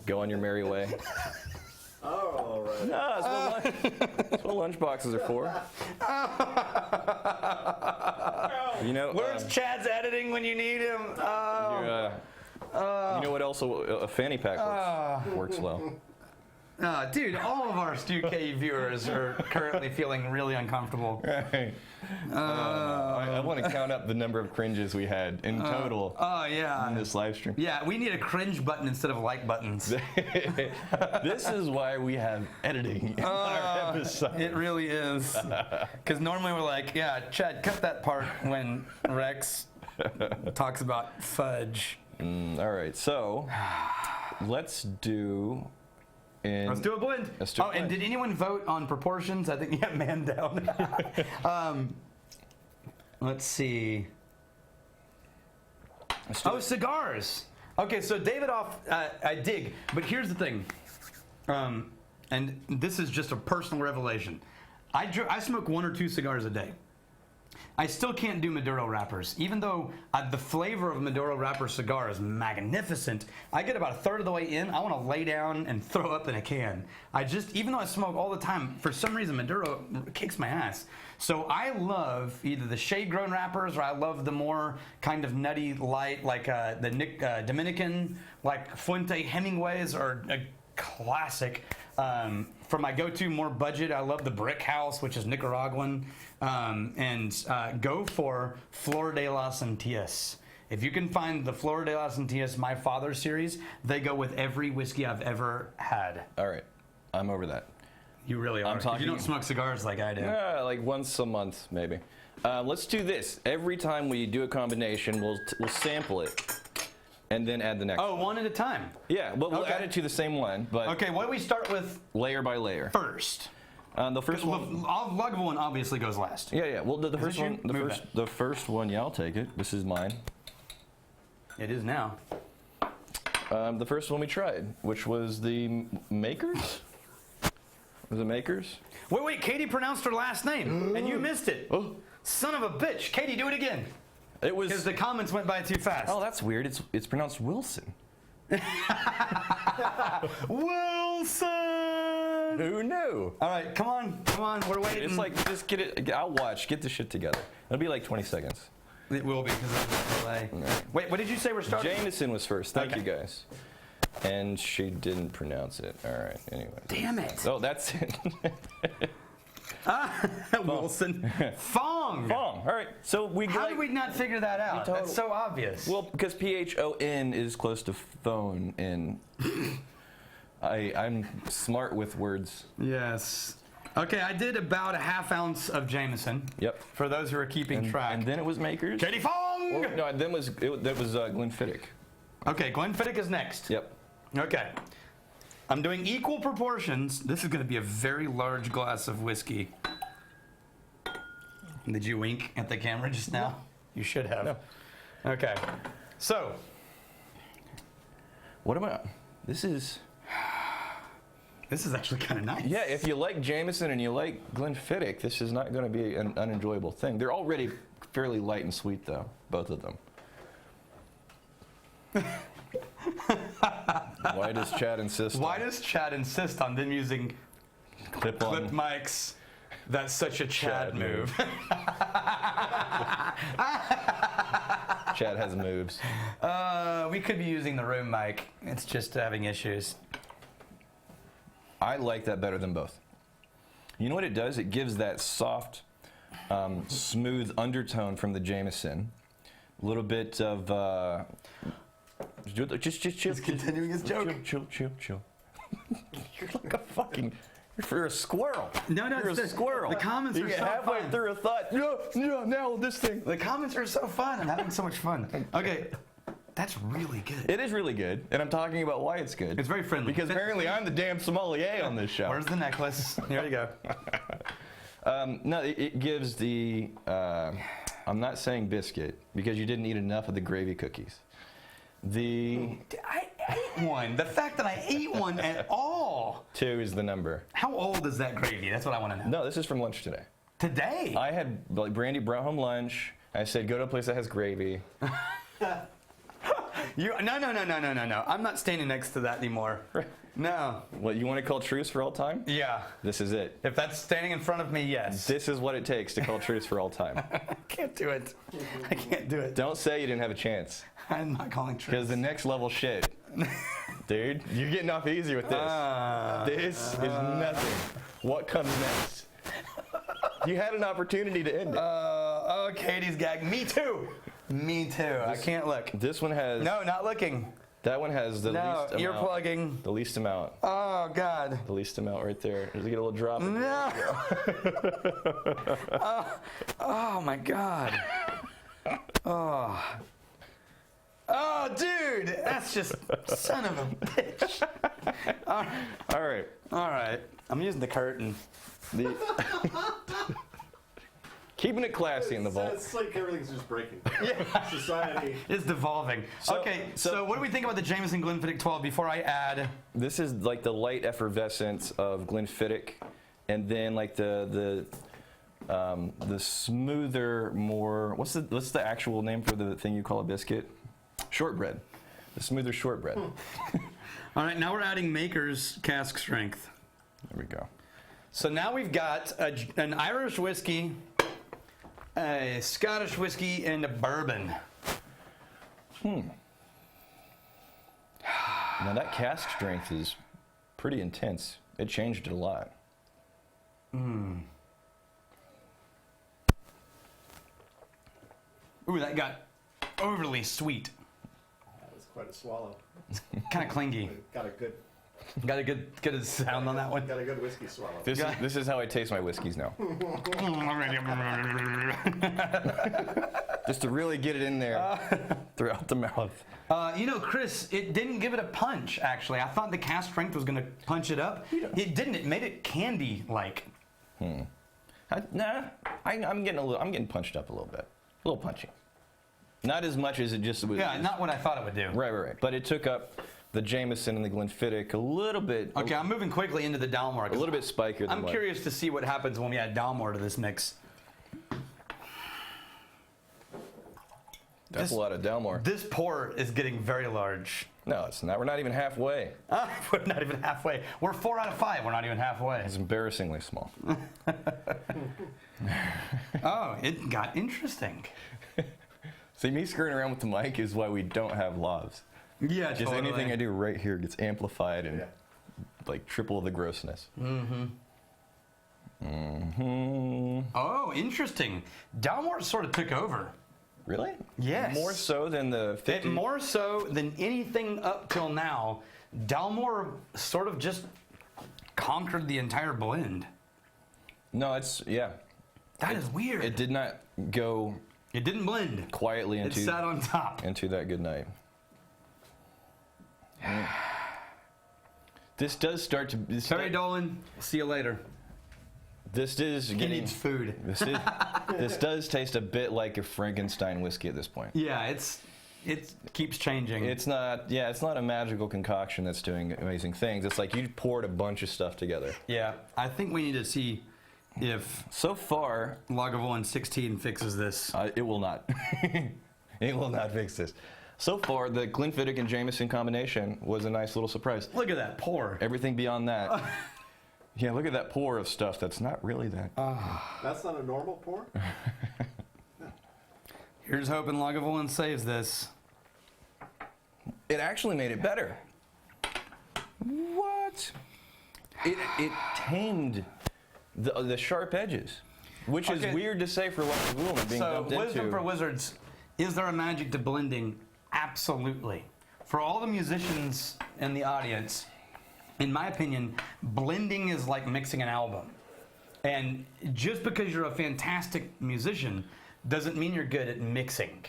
go on your merry way. Oh, all right. No, that's what lunch boxes are for. You know, Where's Chad's editing when you need him? you know what else a fanny pack works well? Dude, all of our Stu K viewers are currently feeling really uncomfortable. Right. I want to count up the number of cringes we had in total Oh, yeah. in this live stream. Yeah, we need a cringe button instead of like buttons. This is why we have editing in our episode. It really is. Because normally we're like, yeah, Chad, cut that part when Rex talks about fudge. All right, so let's do. Let's do a blend. Let's do a Oh, and blend. did anyone vote on proportions? I think, yeah, man down. Let's see. Oh, cigars. Okay, so David off, I dig. But here's the thing. And this is just a personal revelation. I smoke 1 or 2 cigars a day. I still can't do Maduro wrappers. Even though the flavor of Maduro wrapper cigar is magnificent, I get about a third of the way in, I want to lay down and throw up in a can. Even though I smoke all the time, for some reason Maduro kicks my ass. So I love either the shade-grown wrappers or I love the more kind of nutty light, like the Dominican, like Fuente Hemingways are a classic. For my go-to more budget, I love the Brick House, which is Nicaraguan, and go for Flor de las Antillas. If you can find the Flor de las Antillas My Father series, they go with every whiskey I've ever had. All right, I'm over that. You really are. 'Cause talking- you don't smoke cigars like I do. Like once a month, maybe. Let's do this. Every time we do a combination, we'll sample it, and then add the next. Oh, one at a time. Yeah, well, we'll Okay. add it to the same one, but Okay, what do we start with layer by layer. first? The first one. Lugable one obviously goes last. Yeah. Well, the first it you? one. Move The first one. Yeah, I'll take it. This is mine. It is now. The first one we tried, which was the Makers. Was it Makers? Wait, Katie pronounced her last name, and you missed it. Oh. Son of a bitch. Katie, do it again. It Because was. the comments went by too fast. Oh, that's weird. It's pronounced Wilson. Wilson! Who knew? All right, come on, we're waiting. It's like just get it. I'll watch. Get the shit together. It'll be like 20 seconds. It will be because of the delay. Wait, what did you say we're starting? Jameson was first. Thank Okay. you guys. And she didn't pronounce it. All right. Anyway. Damn it. Oh, that's it. Wilson. Fong. Wrong. All right. So we. How did we not figure that out? told- That's so obvious. Well, because PHON is close to phone in. I'm smart with words. Yes. Okay, I did about a half ounce of Jameson. Yep. For those who are keeping track. And then it was Makers. Katie Fong! Or, no, then that was Glenfiddich. Okay, Glenfiddich is next. Yep. Okay. I'm doing equal proportions. This is going to be a very large glass of whiskey. Did you wink at the camera just now? You should have. No. Okay. So, What am I? This is. this is actually kind of nice. Yeah, if you like Jameson and you like Glenfiddich, this is not going to be an unenjoyable thing. They're already fairly light and sweet, though, both of them. Why does Chad insist? Why does Chad insist on them using clip on? clip mics? That's such a Chad Chad move. Chad has moves. We could be using the room mic. It's just having issues. I like that better than both. You know what it does? It gives that soft, smooth undertone from the Jameson. A little bit of. Just chill. He's continuing his joke. Chill. You're like a fucking. You're a squirrel. No, You're it's a squirrel. The comments you are get so halfway fun. through a thought. Yeah, now this thing. The comments are so fun. I'm having so much fun. Okay, that's really good. It is really good, and I'm talking about why it's good. It's very friendly. Because apparently I'm the damn sommelier on this show. Where's the necklace? Here you go. No, it gives the. I'm not saying biscuit because you didn't eat enough of the gravy cookies. I ate one. The fact that I ate one at all. 2 is the number. How old is that gravy? That's what I want to know. No, this is from lunch today. Today? I had Brandy brought home lunch. I said, go to a place that has gravy. No. I'm not standing next to that anymore. No. What, you want to call truce for all time? Yeah. This is it. If that's standing in front of me, yes. This is what it takes to call truce for all time. I can't do it. I can't do it. Don't say you didn't have a chance, I'm not calling truth. because the next level shit, dude, you're getting off easy with this. This is nothing. What comes next? You had an opportunity to end it. Oh, Katie's gag. Me too. Me too. I can't look. This one has. No, not looking. That one has the No, least you're amount. plugging. The least amount. Oh, God. The least amount right there. Does it get a little drop? No. Oh, my God. Oh, dude. That's just son of a bitch. All right. All right. I'm using the curtain. The keeping it classy in the vault. It's like everything's just breaking. Society. It's devolving. Okay, so what do we think about the Jameson Glenfiddich 12 before I add? This is like the light effervescence of Glenfiddich, and then like the smoother, more what's the actual name for the thing you call a biscuit? Shortbread. The smoother shortbread. All right, now we're adding Maker's cask strength. There we go. So now we've got an Irish whiskey, a Scottish whiskey, and a bourbon. Now that cask strength is pretty intense. It changed it a lot. Ooh, that got overly sweet. That was quite a swallow. Kind of clingy. Got a good Got a good sound on that one. got a good whiskey swallow. This is how I taste my whiskeys now. Just to really get it in there throughout the mouth. You know, Chris, it didn't give it a punch, actually. I thought the cast strength was going to punch it up. It didn't. It made it candy-like. I'm getting punched up a little bit. A little punchy. Not as much as it just was. Yeah, not what I thought it would do. Right. But it took up the Jameson and the Glenfiddich a little bit. Okay, I'm moving quickly into the Dalmore. A little bit spikier than I'm what- curious to see what happens when we add Dalmore to this mix. That's a lot of Dalmore. This pour is getting very large. No, it's not. We're not even halfway. We're not even halfway. We're 4 out of 5. We're not even halfway. It's embarrassingly small. Oh, it got interesting. See, me screwing around with the mic is why we don't have lavs. Yeah, Just totally. anything I do right here gets amplified and Yeah. like triple the grossness. Oh, interesting. Dalmore sort of took over. Really? Yes. More so than the 50? More so than anything up till now, Dalmore sort of just conquered the entire blend. No, yeah. That is weird. It did not go It didn't blend. quietly It into sat on top. that good night. This does start to. Terry Dolan, see you later. This is He getting. needs food. This does taste a bit like a Frankenstein whiskey at this point. Yeah, it keeps changing. It's not. Yeah, it's not a magical concoction that's doing amazing things. It's like you poured a bunch of stuff together. Yeah, I think we need to see if So far, Lagavulin 16 fixes this. it will not. It will not fix this. So far, the Glenfiddich and Jameson combination was a nice little surprise. Look at that pour. Everything beyond that. Yeah, look at that pour of stuff that's not really that. That's not a normal pour? Here's hoping Lagavulin saves this. It actually made it better. What? It tamed the sharp edges, which is Okay. weird to say for Lagavulin being So, dumped wisdom into. for wizards. Is there a magic to blending? Absolutely. For all the musicians in the audience, in my opinion, blending is like mixing an album. And just because you're a fantastic musician doesn't mean you're good at mixing.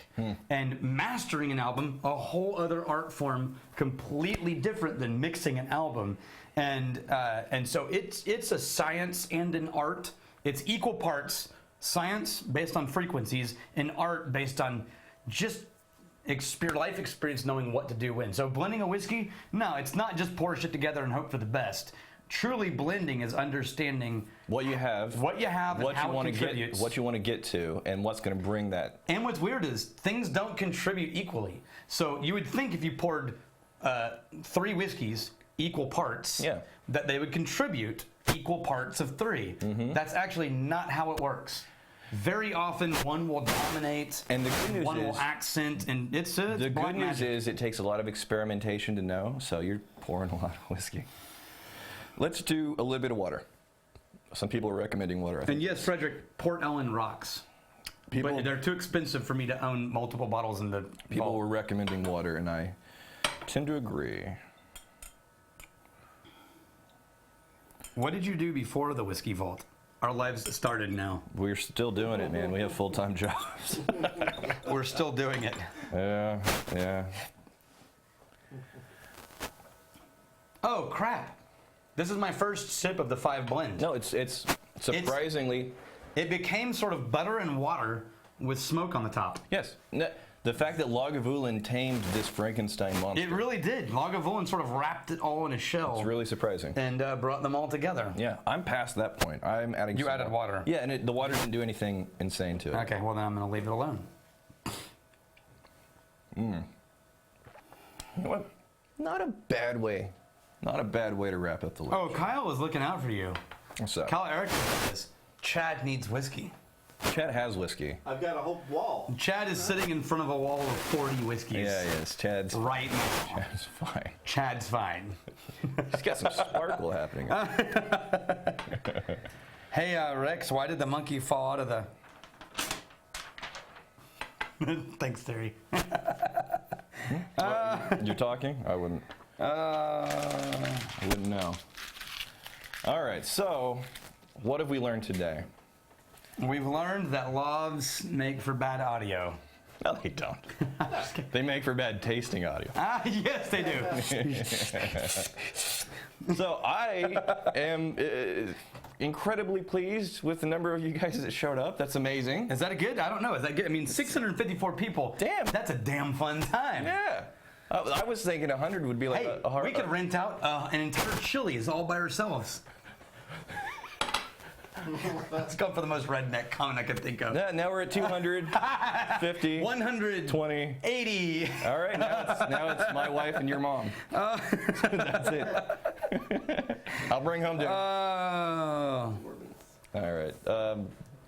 And mastering an album, a whole other art form, completely different than mixing an album. And so it's a science and an art. It's equal parts science based on frequencies and art based on just life experience, knowing what to do when. So blending a whiskey, no, it's not just pour shit together and hope for the best. Truly blending is understanding What you have, what you have, and how want it to get, contributes. what you want to get to, and what's going to bring that. And what's weird is things don't contribute equally. So you would think if you poured 3 whiskeys equal parts, Yeah. that they would contribute equal parts of 3. Mm-hmm. That's actually not how it works. Very often one will dominate, And the good news one will is- accent, and it's The black good news magic. is it takes a lot of experimentation to know, so you're pouring a lot of whiskey. Let's do a little bit of water. Some people are recommending water. I think And yes, Frederick, Port Ellen rocks. people, But they're too expensive for me to own multiple bottles in the people vault. were recommending water, and I tend to agree. What did you do before the whiskey vault? Our lives started now. We're still doing it, man. We have full-time jobs. We're still doing it. Yeah, yeah. Oh, crap. This is my first sip of the 5 blend. No, it's surprisingly. It became sort of butter and water with smoke on the top. Yes. The fact that Lagavulin tamed this Frankenstein monster. It really did. Lagavulin sort of wrapped it all in a shell It's really surprising. and brought them all together. Yeah, I'm past that point. I'm adding. You some added more. water. Yeah, and the water didn't do anything insane to it. Okay, well then I'm going to leave it alone. You know what? Not a bad way. Not a bad way to wrap up the list. Oh, Kyle was looking out for you. What's up? Kyle Erickson says, Chad needs whiskey. Chad has whiskey. I've got a whole wall. Chad is sitting in front of a wall of 40 whiskeys. Yeah, yes. Chad's Right now. Chad's fine. Chad's fine. He's got some sparkle happening. Hey, Rex, why did the monkey fall out of the... Thanks, Terry. You're talking? I wouldn't know. All right, so what have we learned today? We've learned that lavs make for bad audio. No, they don't. They make for bad tasting audio. Yes, they do. So I am incredibly pleased with the number of you guys that showed up. That's amazing. Is that a good? I don't know. Is that good? I mean, 654 people. Damn. That's a damn fun time. Yeah. I was thinking 100 would be like Hey, a hard. we could rent out an entire Chili's all by ourselves. Let's go for the most redneck comment I could think of. Yeah, now we're at 250. 100. 20. 80. All right, now it's my wife and your mom. That's it. I'll bring home dinner. Oh. All right.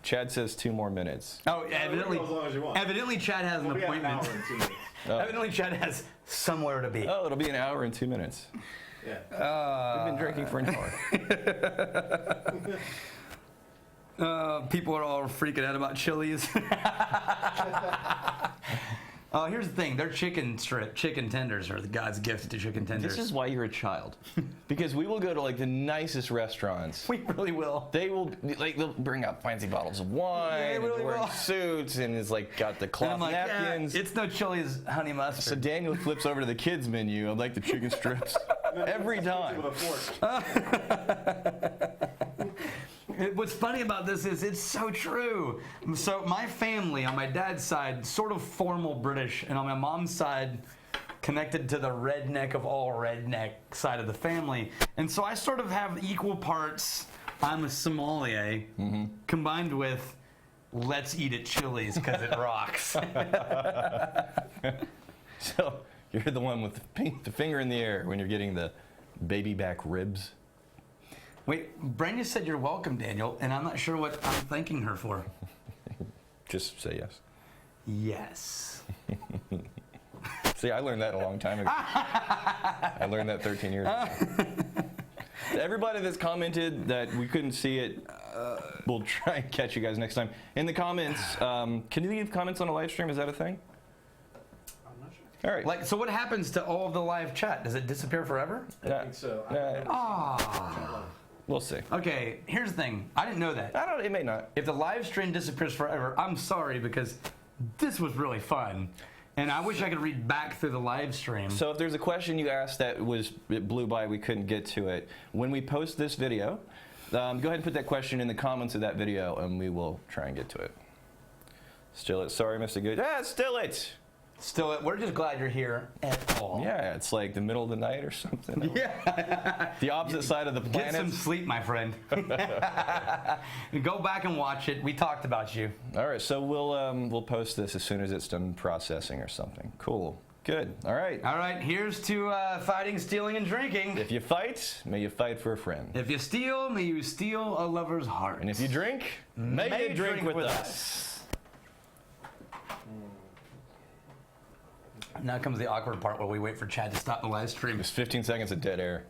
Chad says 2 more minutes. Oh, evidently. Go as long as you want. Evidently, Chad has an We'll be at an appointment. hour and 2 minutes. Evidently, Chad has somewhere to be. Oh, it'll be an hour and 2 minutes. Yeah. We've been drinking for an hour. People are all freaking out about Chili's. Here's the thing: their chicken tenders are the God's gift to chicken tenders. This is why you're a child, because we will go to like the nicest restaurants. We really will. They will they'll bring out fancy bottles of wine, Yeah, they and really wearing will. suits, and it's like got the And cloth I'm like, napkins. it's no Chili's honey So mustard. Daniel flips over to the kids menu. I like the chicken strips every time. With a fork. What's funny about this is it's so true. So my family on my dad's side, sort of formal British, and on my mom's side, connected to the redneck of all redneck side of the family. And so I sort of have equal parts. I'm a sommelier combined with let's eat at Chili's because it rocks. So you're the one with the finger in the air when you're getting the baby back ribs. Wait, Brenda said you're welcome, Daniel, and I'm not sure what I'm thanking her for. Just say yes. Yes. See, I learned that a long time ago. I learned that 13 years ago. Everybody that's commented that we couldn't see it, we'll try and catch you guys next time. In the comments, can you leave comments on a live stream? Is that a thing? I'm not sure. All right. Like, so what happens to all of the live chat? Does it disappear forever? I think so. We'll see. Okay, here's the thing. I didn't know that. It may not. If the live stream disappears forever, I'm sorry because this was really fun. And I wish I could read back through the live stream. So if there's a question you asked that it blew by, we couldn't get to it. When we post this video, go ahead and put that question in the comments of that video, and we will try and get to it. Still it. Sorry, Mr. Good. Still it. Still, we're just glad you're here at all. Yeah, it's like the middle of the night or something. Yeah. The opposite side of the Get planet. some sleep, my friend. Go back and watch it. We talked about you. All right, so we'll post this as soon as it's done processing or something. Cool. Good. All right. All right, here's to fighting, stealing, and drinking. If you fight, may you fight for a friend. If you steal, may you steal a lover's heart. And if you drink, may you drink with us. Now comes the awkward part where we wait for Chad to stop the live stream. Just 15 seconds of dead air.